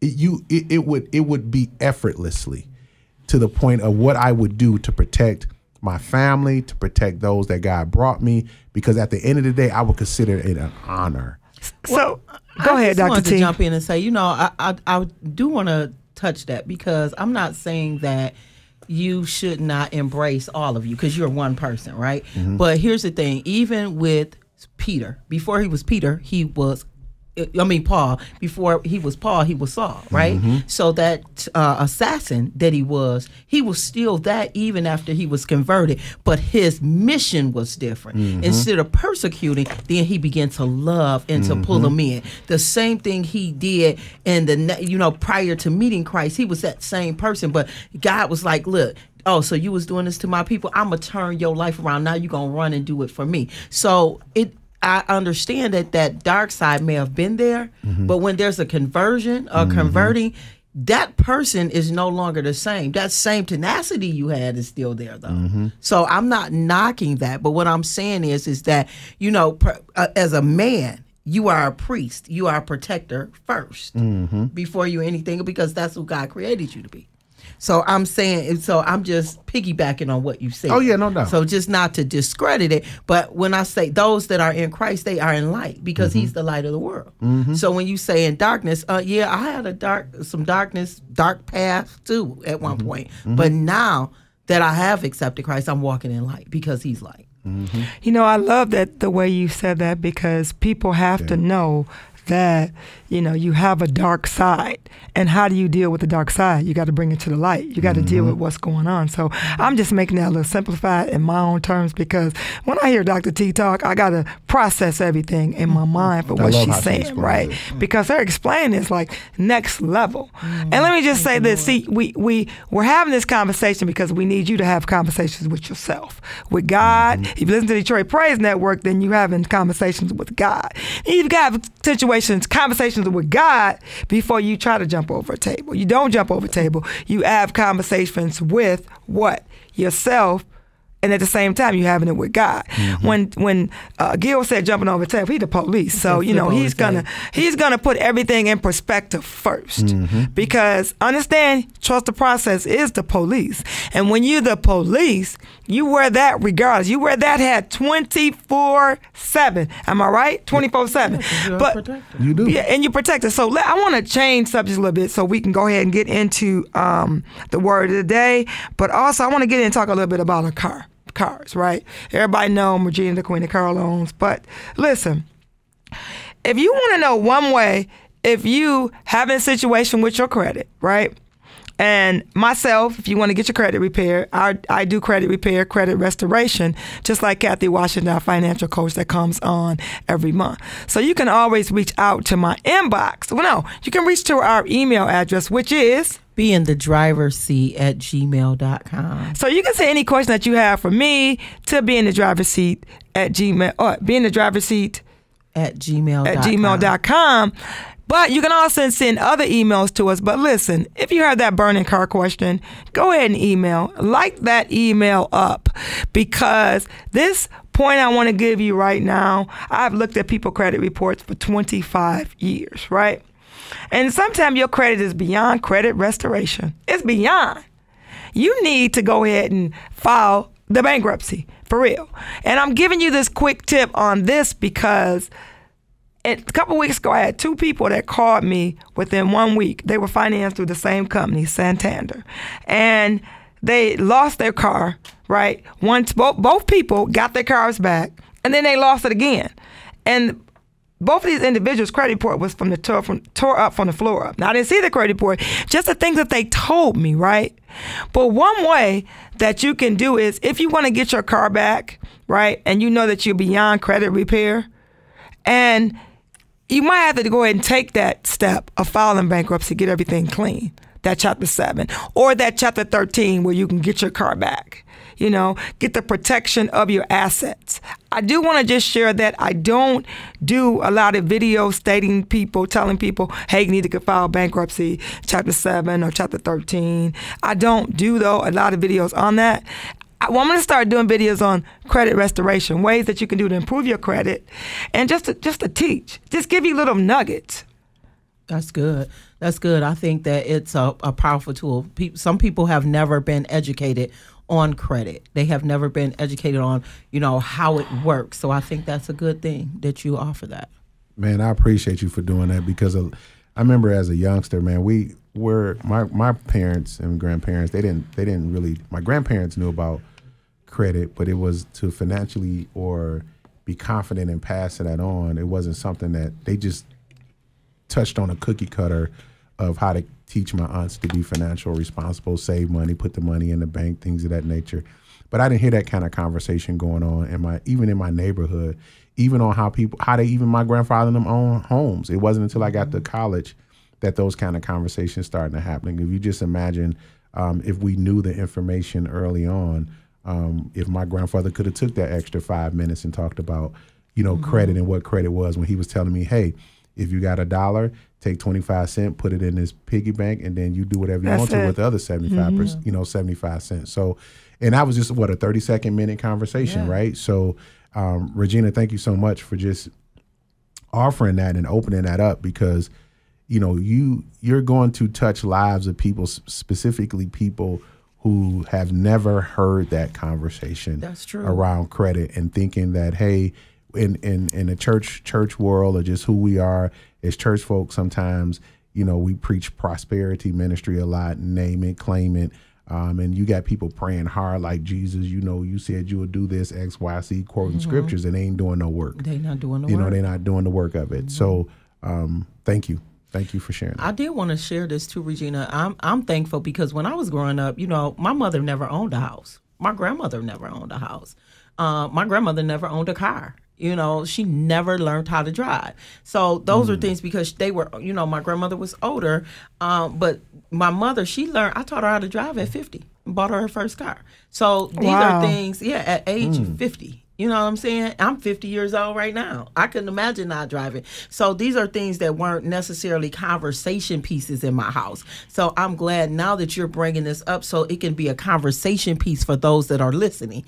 it would be effortlessly, to the point of what I would do to protect my family, to protect those that God brought me, because at the end of the day, I would consider it an honor. So go ahead, Dr. T. I want to jump in and say, I do want to touch that, because I'm not saying that you should not embrace all of you, because you're one person, right? Mm-hmm. But here's the thing, even with Peter, before he was Peter, he was Paul. Before he was Paul, he was Saul, right? Mm-hmm. So that assassin that he was still that even after he was converted, but his mission was different. Mm-hmm. Instead of persecuting, then he began to love and to pull them in. The same thing he did prior to meeting Christ, he was that same person, but God was like, look, oh, so you was doing this to my people? I'm going to turn your life around. Now you're going to run and do it for me. So I understand that dark side may have been there, but when there's a conversion or converting, that person is no longer the same. That same tenacity you had is still there, though. So I'm not knocking that, but what I'm saying is that, as a man, you are a priest, you are a protector first before you anything, because that's who God created you to be. So I'm just piggybacking on what you said. Oh, yeah, no doubt. So just not to discredit it, but when I say those that are in Christ, they are in light, because he's the light of the world. So when you say in darkness, I had dark path too at one point. But now that I have accepted Christ, I'm walking in light because he's light. I love that the way you said that, because people have to know that you have a dark side, and how do you deal with the dark side? You got to bring it to the light. You got to deal with what's going on. So I'm just making that a little simplified in my own terms, because when I hear Dr. T talk, I got to process everything in my mind for what she's saying, right? Because her explaining is like next level. And let me just say this: see, we're having this conversation because we need you to have conversations with yourself, with God. If you listen to the Detroit Praise Network, then you're having conversations with God. And you've got conversations with God before you try to jump over a table. You don't jump over a table. You have conversations with what? Yourself. And at the same time, you're having it with God. When Gil said jumping over the table, he's the police. So he's gonna put everything in perspective first, because understand, trust the process is the police. And when you're the police, you wear that regardless. You wear that hat 24/7. Am I right? 24/7. But you do. Yeah, and you protect it. So I want to change subjects a little bit so we can go ahead and get into the word of the day. But also, I want to get in and talk a little bit about a cars, right? Everybody know Regina, the Queen of Car Loans. But listen, if you want to know one way, if you have a situation with your credit, right? And myself, if you want to get your credit repaired, I do credit repair, credit restoration, just like Kathy Washington, our financial coach that comes on every month. So you can always reach out to my inbox. Well, no, you can reach to our email address, which is beingthedriverseat@gmail.com. So you can say any question that you have for me to beingthedriverseat@gmail, or beingthedriverseat@gmail.com. But you can also send other emails to us. But listen, if you have that burning car question, go ahead and email. Light that email up, because this point I want to give you right now, I've looked at people's credit reports for 25 years, right? And sometimes your credit is beyond credit restoration. It's beyond. You need to go ahead and file the bankruptcy, for real. And I'm giving you this quick tip on this because a couple weeks ago, I had 2 people that called me within 1 week. They were financed through the same company, Santander. And they lost their car, right? Both people got their cars back, and then they lost it again. And both of these individuals' credit report was tore up from the floor up. Now, I didn't see the credit report, just the things that they told me, right? But one way that you can do is, if you want to get your car back, right, and you know that you're beyond credit repair, and you might have to go ahead and take that step of filing bankruptcy, get everything clean, that Chapter 7, or that Chapter 13 where you can get your car back. You know, get the protection of your assets. I do want to just share that I don't do a lot of videos telling people, hey, you need to file bankruptcy, Chapter 7 or Chapter 13. I don't do, though, a lot of videos on that. I'm going to start doing videos on credit restoration, ways that you can do to improve your credit, and just to teach, just give you little nuggets. That's good. That's good. I think that it's a powerful tool. Some people have never been educated on credit. They have never been educated on, how it works. So I think that's a good thing that you offer that. Man, I appreciate you for doing that, because I remember as a youngster, man, my parents and grandparents, they didn't really, my grandparents knew about credit, but it was to financially or be confident in passing that on. It wasn't something that they just touched on a cookie cutter of how to teach my aunts to be financial responsible, save money, put the money in the bank, things of that nature. But I didn't hear that kind of conversation going on even in my neighborhood, even on even my grandfather and them own homes. It wasn't until I got to college that those kind of conversations started to happen. If you just imagine, if we knew the information early on, if my grandfather could have took that extra 5 minutes and talked about, credit and what credit was, when he was telling me, hey, if you got $1, take 25 cents, put it in this piggy bank, and then you do whatever you want to with the other 75%, 75 cents. So, and that was just a 30-second minute conversation, right? So, Regina, thank you so much for just offering that and opening that up, because, you're going to touch lives of people, specifically people who have never heard that conversation. That's true. Around credit, and thinking that, hey, in the church world, or just who we are as church folks, sometimes, we preach prosperity ministry a lot, name it, claim it. And you got people praying hard like Jesus, you said you would do this, X, Y, Z, quoting scriptures, and they ain't doing no work. They not doing the work. They're not doing the work of it. So thank you. Thank you for sharing that. I did want to share this too, Regina. I'm thankful, because when I was growing up, my mother never owned a house. My grandmother never owned a house. My grandmother never owned a car. She never learned how to drive. So those are things, because they were, my grandmother was older, but my mother, I taught her how to drive at 50 and bought her first car. So these are things, at age 50. You know what I'm saying? I'm 50 years old right now. I couldn't imagine not driving. So these are things that weren't necessarily conversation pieces in my house. So I'm glad now that you're bringing this up, so it can be a conversation piece for those that are listening,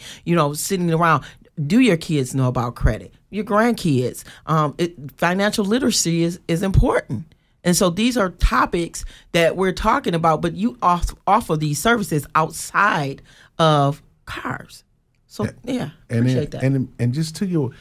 sitting around. Do your kids know about credit? Your grandkids? Financial literacy is important. And so these are topics that we're talking about, but you offer these services outside of cars. So appreciate that. And just to your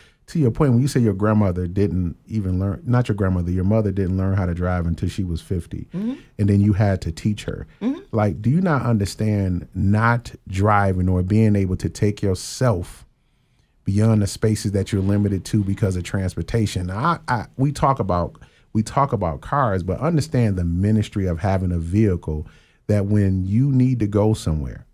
point, when you say your grandmother didn't even learn, not your grandmother, your mother didn't learn how to drive until she was 50, and then you had to teach her. Like, do you not understand not driving or being able to take yourself beyond the spaces that you're limited to because of transportation? Now, we talk about cars, but understand the ministry of having a vehicle that when you need to go somewhere,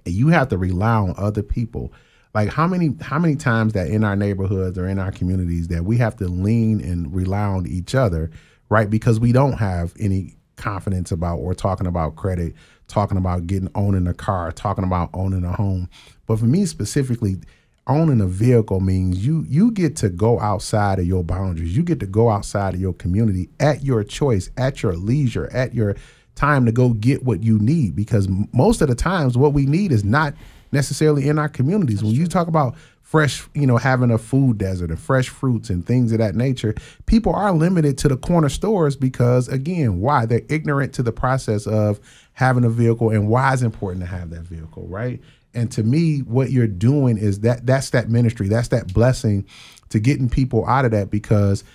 you have to rely on other people. Like, how many times that in our neighborhoods or in our communities that we have to lean and rely on each other, right? Because we don't have any confidence about or talking about credit, talking about owning a car, talking about owning a home. But for me specifically, owning a vehicle means you get to go outside of your boundaries. You get to go outside of your community at your choice, at your leisure, at your time to go get what you need, because most of the times what we need is not necessarily in our communities. When you talk about fresh, having a food desert and fresh fruits and things of that nature, people are limited to the corner stores because, again, why? They're ignorant to the process of having a vehicle and why it's important to have that vehicle, right? And to me, what you're doing is that's that ministry, that's that blessing to getting people out of that, because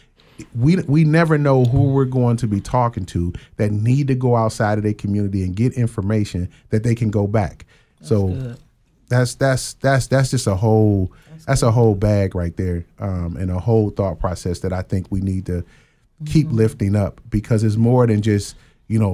we never know who we're going to be talking to that need to go outside of their community and get information that they can go back. That's just a whole bag right there, and a whole thought process that I think we need to keep lifting up, because it's more than just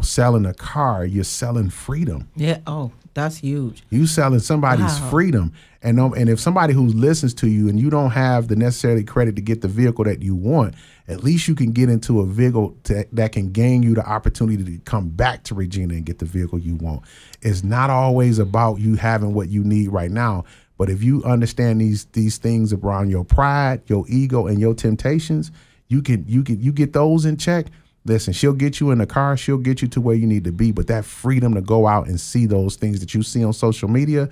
selling a car. You're selling freedom. Yeah. Oh, that's huge. You selling somebody's freedom, and if somebody who listens to you and you don't have the necessary credit to get the vehicle that you want, at least you can get into a vehicle that can gain you the opportunity to come back to Regina and get the vehicle you want. It's not always about you having what you need right now, but if you understand these things around your pride, your ego, and your temptations, you get those in check. Listen, she'll get you in the car, she'll get you to where you need to be, but that freedom to go out and see those things that you see on social media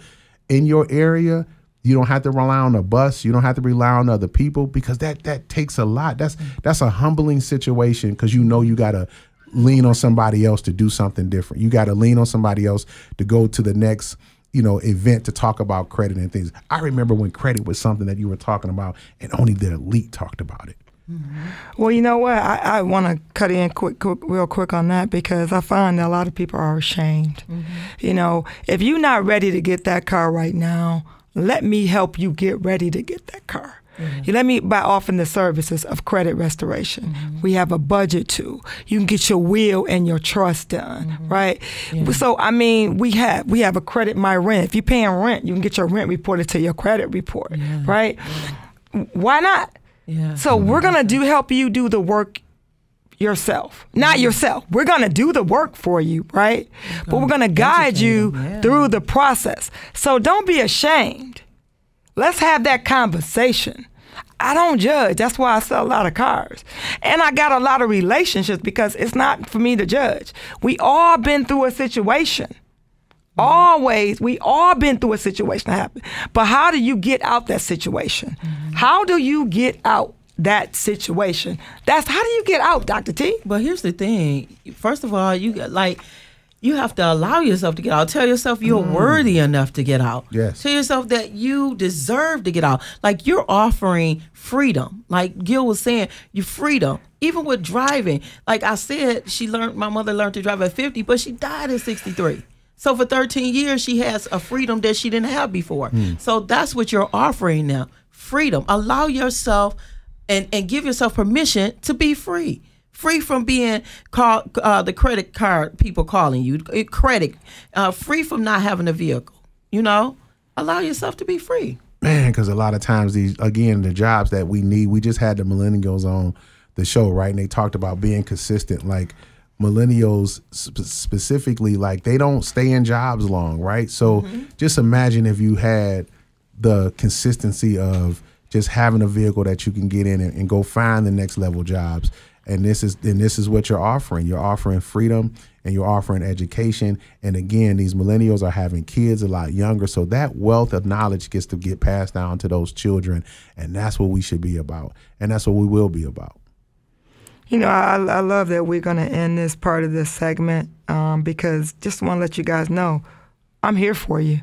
in your area, you don't have to rely on a bus, you don't have to rely on other people, because that takes a lot. That's a humbling situation, because you got to lean on somebody else to do something different. You got to lean on somebody else to go to the next event to talk about credit and things. I remember when credit was something that you were talking about and only the elite talked about it. Well, you know what? I want to cut in real quick on that, because I find that a lot of people are ashamed. If you're not ready to get that car right now, let me help you get ready to get that car. Let me, by offering the services of credit restoration. We have a budget too. You can get your will and your trust done, right? So, we have a credit my rent. If you're paying rent, you can get your rent reported to your credit report, right? Why not? So we're going to help you do the work yourself. Not yourself. We're going to do the work for you, right? But we're going to guide you through the process. So don't be ashamed. Let's have that conversation. I don't judge. That's why I sell a lot of cars. And I got a lot of relationships, because it's not for me to judge. We all been through a situation. We all been through a situation that happened. But how do you get out that situation? How do you get out that situation? How do you get out, Dr. T? But here's the thing. First of all, you have to allow yourself to get out. Tell yourself you're worthy enough to get out. Yes. Tell yourself that you deserve to get out. Like, you're offering freedom. Like Gil was saying, you freedom. Even with driving. Like I said, my mother learned to drive at 50, but she died at 63. So for 13 years, she has a freedom that she didn't have before. So that's what you're offering now. Freedom. Allow yourself and give yourself permission to be free. Free from being called the credit card people calling you. Free from not having a vehicle. Allow yourself to be free. Man, because a lot of times the jobs that we need, we just had the millennials on the show, right? And they talked about being consistent. Like, millennials specifically, like, they don't stay in jobs long, right? So just imagine if you had the consistency of just having a vehicle that you can get in and go find the next level jobs. And this is what you're offering. You're offering freedom and you're offering education. And again, these millennials are having kids a lot younger. So that wealth of knowledge gets to get passed down to those children. And that's what we should be about. And that's what we will be about. I love that we're going to end this part of this segment, because just want to let you guys know, I'm here for you.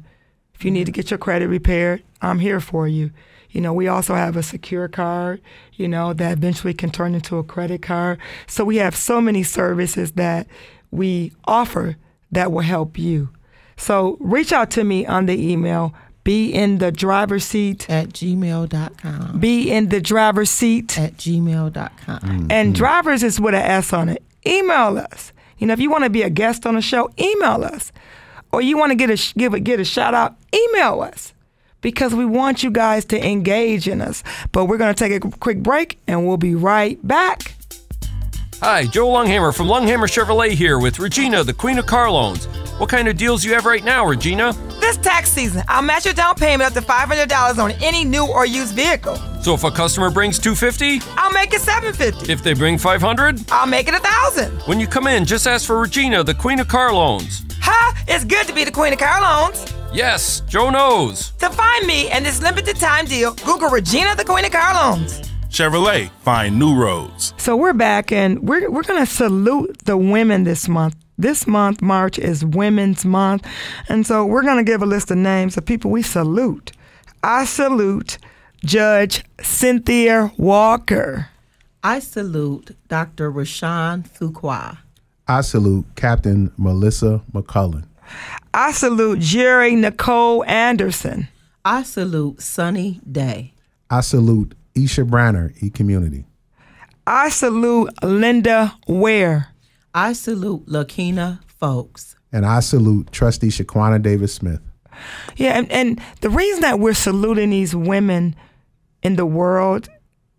If you need to get your credit repaired, I'm here for you. We also have a secure card, that eventually can turn into a credit card. So we have so many services that we offer that will help you. So reach out to me on the email, beinthedriverseat@gmail.com. beinthedriverseat@gmail.com. And drivers is with an S on it. Email us. If you want to be a guest on the show, email us. Or you want to get a shout out, email us. Because we want you guys to engage in us. But we're going to take a quick break, and we'll be right back. Hi, Joe Longhammer from Longhammer Chevrolet here with Regina, the Queen of Car Loans. What kind of deals do you have right now, Regina? This tax season, I'll match your down payment up to $500 on any new or used vehicle. So if a customer brings $250, I'll make it $750. If they bring $500, I'll make it $1,000. When you come in, just ask for Regina, the Queen of Car Loans. Ha! It's good to be the Queen of Car Loans. Yes, Joe knows. To find me and this limited time deal, Google Regina, the Queen of Car Loans. Chevrolet, find new roads. So we're back, and we're going to salute the women this month. This month, March, is Women's Month. And so we're going to give a list of names of people we salute. I salute Judge Cynthia Walker. I salute Dr. Rashawn Fuqua. I salute Captain Melissa McCullen. I salute Jerry Nicole Anderson. I salute Sunny Day. I salute Isha Branner, E-Community. I salute Linda Ware. I salute Lakina Folks. And I salute Trustee Shaquana Davis-Smith. Yeah, and the reason that we're saluting these women in the world,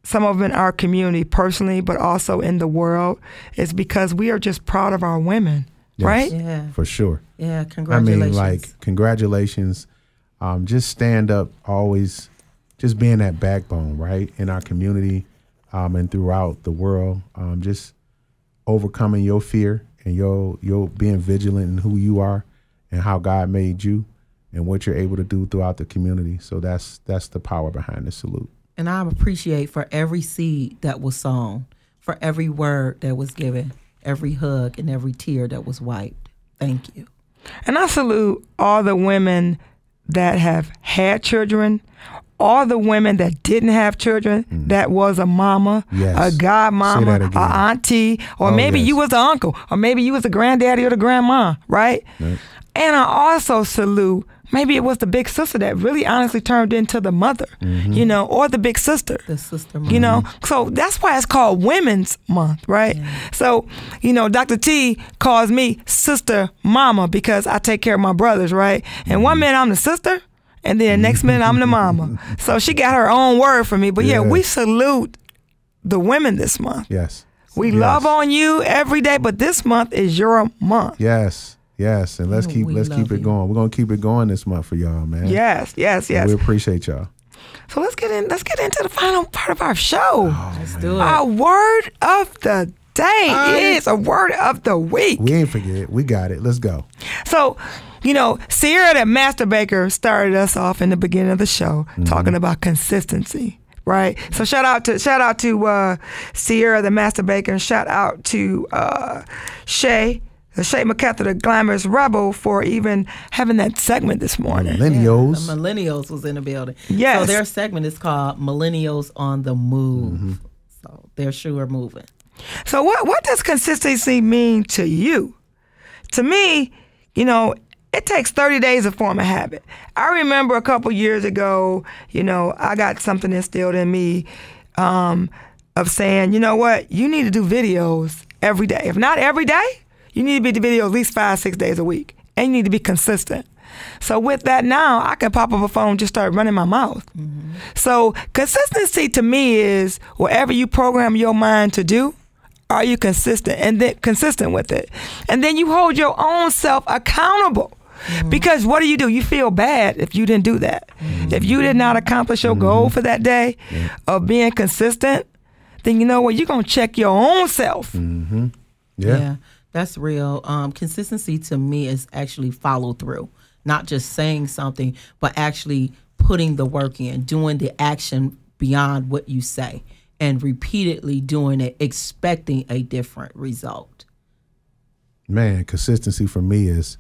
some of them in our community personally, but also in the world, is because we are just proud of our women, yes, right? Yeah. For sure. Yeah, congratulations. I mean, congratulations. Just stand up, always just being that backbone, right, in our community and throughout the world. Just overcoming your fear and your being vigilant in who you are and how God made you and what you're able to do throughout the community. So that's the power behind the salute. And I appreciate for every seed that was sown, for every word that was given, every hug and every tear that was wiped. Thank you. And I salute all the women that have had children, all the women that didn't have children, that was a mama, yes, a godmama, an auntie, or maybe you was the uncle, or maybe you was the granddaddy or the grandma, right? And I also salute, maybe it was the big sister that really honestly turned into the mother, you know, or the big sister. The sister mom. You know, so that's why it's called Women's Month, right? Yeah. So, you know, Dr. T calls me Sister Mama because I take care of my brothers, right? And one minute I'm the sister, and then next minute I'm the mama. So she got her own word for me. But yeah, we salute the women this month. Yes. We love on you every day, but this month is your month. Yes. Yes, and let's keep it going. We're gonna keep it going this month for y'all, man. Yes. We appreciate y'all. So let's get into the final part of our show. Oh, let's do it. Our word of the day is a word of the week. We ain't forget. We got it. Let's go. So, you know, Cierra the Master Baker started us off in the beginning of the show talking about consistency. Right, so shout out to Cierra the Master Baker, and shout out to LaShay McKether, the Glamorous Rebel, for even having that segment this morning. Millennials. Yeah, the Millennials was in the building. Yes. So their segment is called Millennials on the Move. So they're sure moving. So what does consistency mean to you? To me, you know, it takes 30 days to form a habit. I remember a couple years ago, you know, I got something instilled in me of saying, you know what, you need to do videos every day. If not every day, you need to be the video at least 5-6 days a week, and you need to be consistent. So with that now, I can pop up a phone and just start running my mouth. So consistency to me is whatever you program your mind to do, are you consistent with it? And then you hold your own self accountable. Because what do? You feel bad if you didn't do that. If you did not accomplish your goal for that day of being consistent, then you know what? You're going to check your own self. Yeah, that's real. Consistency to me is actually follow through, not just saying something, but actually putting the work in, doing the action beyond what you say, and repeatedly doing it, expecting a different result. Man, consistency for me is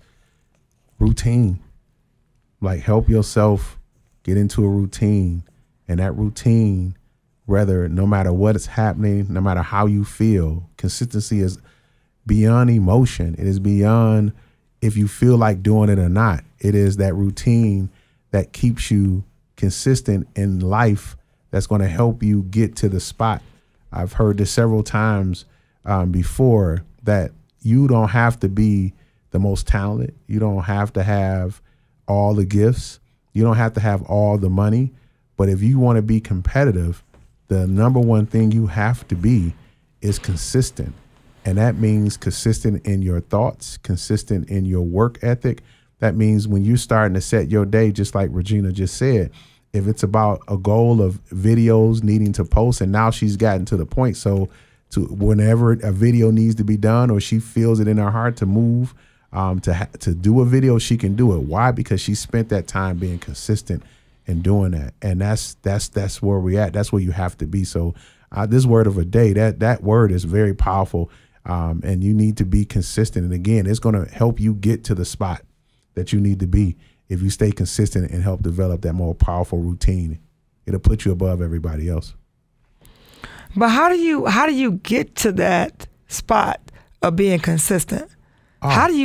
routine. Like, help yourself get into a routine, and that routine, no matter what is happening, no matter how you feel, consistency is beyond emotion. It is beyond if you feel like doing it or not. It is that routine that keeps you consistent in life, that's going to help you get to the spot. I've heard this several times before, that you don't have to be the most talented. You don't have to have all the gifts. You don't have to have all the money. But if you want to be competitive, the number one thing you have to be is consistent. And that means consistent in your thoughts, consistent in your work ethic. That means when you're starting to set your day, just like Regina just said, if it's about a goal of videos needing to post, and now she's gotten to the point, so to whenever a video needs to be done, or she feels it in her heart to move to do a video, she can do it. Why? Because she spent that time being consistent and doing that. And that's where we at. That's where you have to be. So this word of a day, that word is very powerful. And you need to be consistent. And again, it's going to help you get to the spot that you need to be if you stay consistent and help develop that more powerful routine. It'll put you above everybody else. But how do you get to that spot of being consistent? How do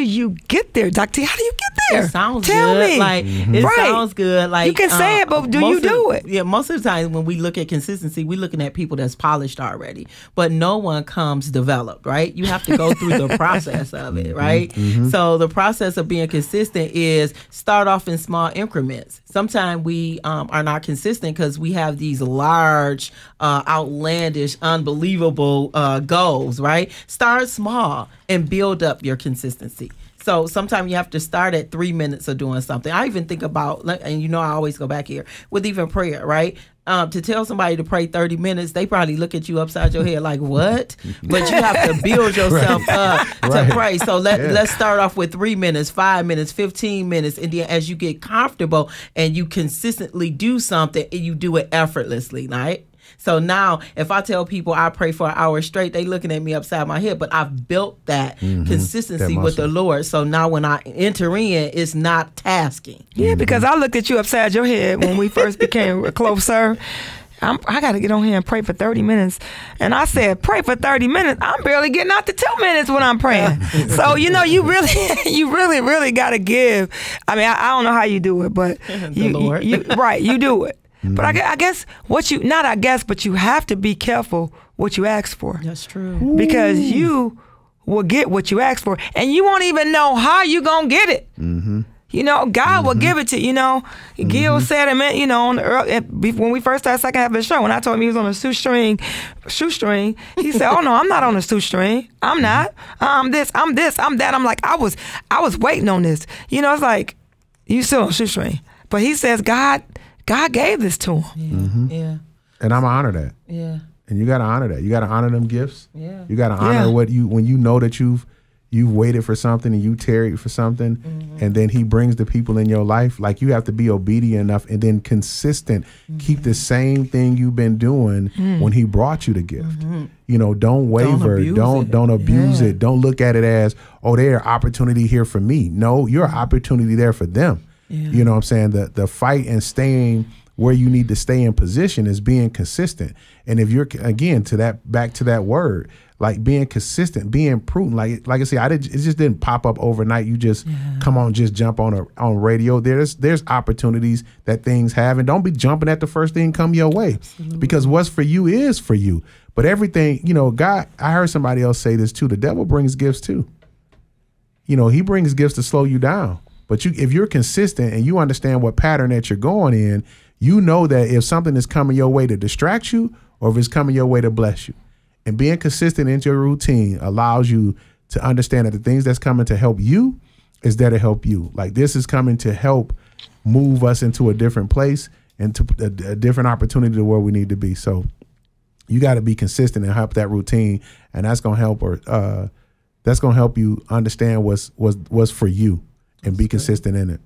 you get there, Dr. T? How do you get there? It sounds Tell good. me. Like it sounds good. Like you can say it, but do you do it? Yeah, most of the time when we look at consistency, we're looking at people that's polished already. But no one comes developed, right? You have to go through the process of it, right? So the process of being consistent is start off in small increments. Sometimes we are not consistent because we have these large, outlandish, unbelievable goals, right? Start small and build up your consistency. So sometimes you have to start at 3 minutes of doing something. I even think about, and I always go back here with even prayer, right? To tell somebody to pray 30 minutes, they probably look at you upside your head like, what? But you have to build yourself up to pray. So let's start off with 3 minutes, 5 minutes, 15 minutes. And then as you get comfortable and you consistently do something, and you do it effortlessly, right? So now if I tell people I pray for an hour straight, they looking at me upside my head, but I've built that consistency with the Lord. So now when I enter in, it's not tasking. Yeah, because I looked at you upside your head when we first became closer. I got to get on here and pray for 30 minutes. And I said, pray for 30 minutes. I'm barely getting out to 2 minutes when I'm praying. So, you really got to give. I mean, I don't know how you do it, but you do it. But I guess but you have to be careful what you ask for. That's true. Because you will get what you ask for, and you won't even know how you gonna get it. God will give it to you. Gil said it, man. When we first started Second Half of the show, when I told him he was on a shoestring, he said, "Oh no, I'm not on a shoestring. I'm not. I'm this. I'm that." I'm like, I was waiting on this. It's like you still on a shoestring, but he says God gave this to him. Yeah. And I'm gonna honor that. Yeah. And you gotta honor that. You gotta honor them gifts. Yeah. You gotta honor when you know that you've waited for something and you tarried for something, and then he brings the people in your life. Like, you have to be obedient enough and then consistent. Keep the same thing you've been doing when he brought you the gift. Don't waver. Don't abuse it. Don't look at it as, oh, there's opportunity here for me. No, your opportunity there for them. Yeah. You know what I'm saying? The fight and staying where you need to stay in position is being consistent. And if you're, again, back to that word, like being consistent, being prudent. Like I said, it just didn't pop up overnight. You just just jump on radio. There's opportunities that things have, and don't be jumping at the first thing come your way. Absolutely. Because what's for you is for you. But everything, God, I heard somebody else say this too. The devil brings gifts too. He brings gifts to slow you down. But if you're consistent and you understand what pattern that you're going in, you know that if something is coming your way to distract you or if it's coming your way to bless you. And being consistent in your routine allows you to understand that the things that's coming to help you is there to help you. Like, this is coming to help move us into a different place and to a different opportunity to where we need to be. So you got to be consistent and help that routine, and that's going to help that's going to help you understand what's for you. And be consistent in it.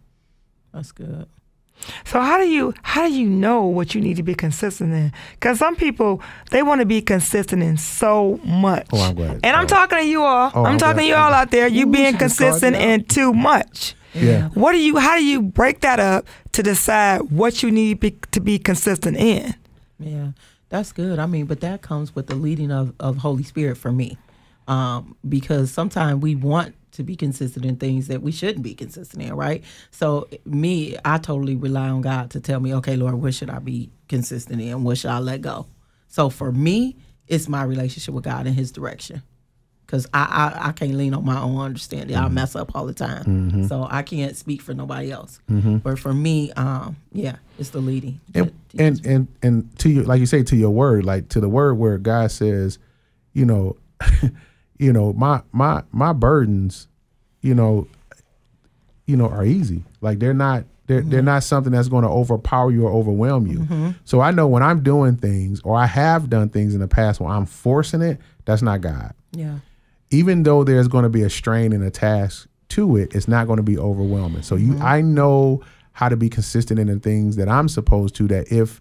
That's good. So how do you know what you need to be consistent in? Because some people, they want to be consistent in so much. Oh, I'm glad. And I'm talking to you all. I'm talking to you all out there. You being consistent in too much. Yeah. How do you break that up to decide what you need to be consistent in? Yeah, that's good. I mean, but that comes with the leading of Holy Spirit for me. Because sometimes we want to be consistent in things that we shouldn't be consistent in, right? So I totally rely on God to tell me, okay, Lord, what should I be consistent in? What should I let go? So for me, it's my relationship with God and his direction. Because I can't lean on my own understanding. I mess up all the time. So I can't speak for nobody else. But for me, it's the leading. And to you, like you say, to your word, like to the word where God says, my burdens, are easy. Like they're not something that's going to overpower you or overwhelm you. So I know when I'm doing things, or I have done things in the past where I'm forcing it, that's not God. Yeah. even though there's going to be a strain and a task to it, it's not going to be overwhelming. So I know how to be consistent in the things that I'm supposed to, that if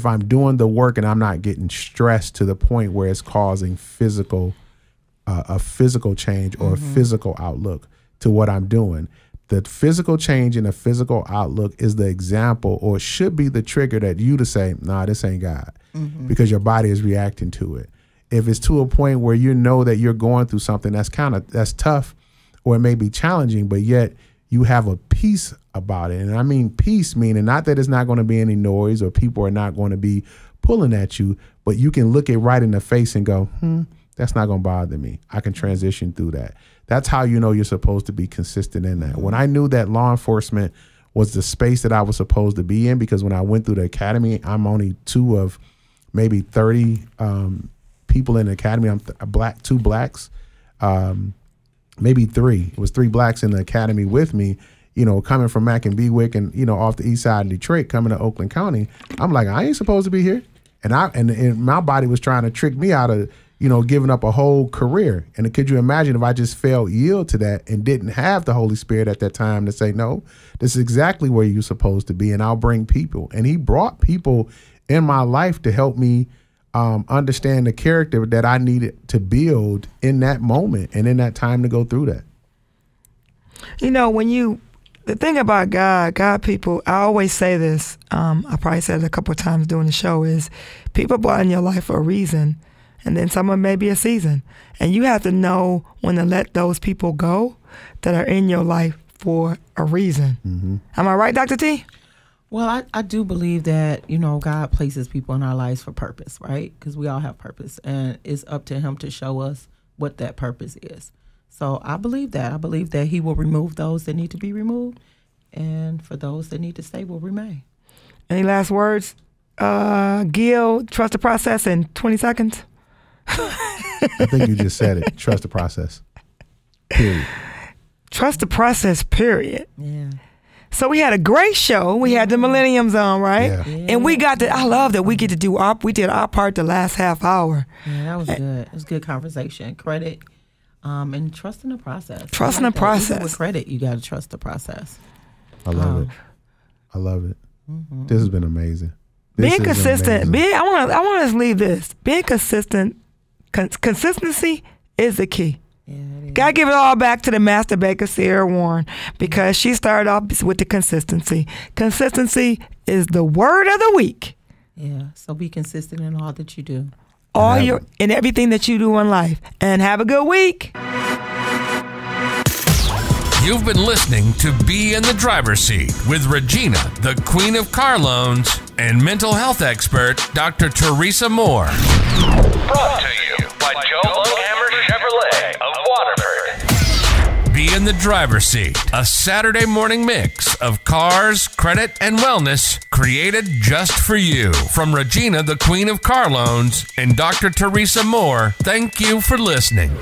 I'm doing the work and I'm not getting stressed to the point where it's causing a physical change or a physical outlook to what I'm doing. The physical change and the physical outlook is the example, or should be the trigger that you to say, nah, this ain't God, because your body is reacting to it. If it's to a point where you know that you're going through something that's tough, or it may be challenging, but yet you have a peace about it. And I mean peace meaning not that it's not going to be any noise or people are not going to be pulling at you, but you can look it right in the face and go, that's not going to bother me. I can transition through that. That's how you know you're supposed to be consistent in that. When I knew that law enforcement was the space that I was supposed to be in, because when I went through the academy, I'm only 2 of maybe 30 people in the academy. I'm 2 blacks, maybe 3. It was 3 blacks in the academy with me, coming from Mac and Bewick and, off the east side of Detroit, coming to Oakland County. I'm like, I ain't supposed to be here. And my body was trying to trick me out of, giving up a whole career. And could you imagine if I just fell yield to that and didn't have the Holy Spirit at that time to say, no, this is exactly where you're supposed to be, and I'll bring people. And he brought people in my life to help me understand the character that I needed to build in that moment and in that time to go through that. The thing about God people, I always say this, I probably said it a couple of times during the show, is people brought in your life for a reason, and then someone may be a season. And you have to know when to let those people go that are in your life for a reason. Am I right, Dr. T? Well, I do believe that, God places people in our lives for purpose, right? Because we all have purpose, and it's up to him to show us what that purpose is. So I believe that. I believe that he will remove those that need to be removed, and for those that need to stay will remain. Any last words? Gil, trust the process in 20 seconds? I think you just said it. Trust the process. Period. Trust the process, period. Yeah. So we had a great show. We had the Millenniums on, right? Yeah. And we got I love that we get to do we did our part the last half hour. Yeah, that was good. It was good conversation. Credit. And trusting the process. Trusting the process. Even with credit, you got to trust the process. I love it. I love it. This has been amazing. Being consistent. I want to leave this. Being consistent. Consistency is the key. Yeah, it is. Gotta give it all back to the master baker, Cierra Warren, because she started off with the consistency. Consistency is the word of the week. Yeah. So be consistent in all that you do. In everything that you do in life. And have a good week. You've been listening to Be in the Driver's Seat with Regina, the Queen of Car Loans, and mental health expert, Dr. Teresa Moore. Brought to you by Joe Longhammer Chevrolet of Waterford. Be in the Driver's Seat, a Saturday morning mix of cars, credit, and wellness created just for you. From Regina, the Queen of Car Loans, and Dr. Teresa Moore, thank you for listening.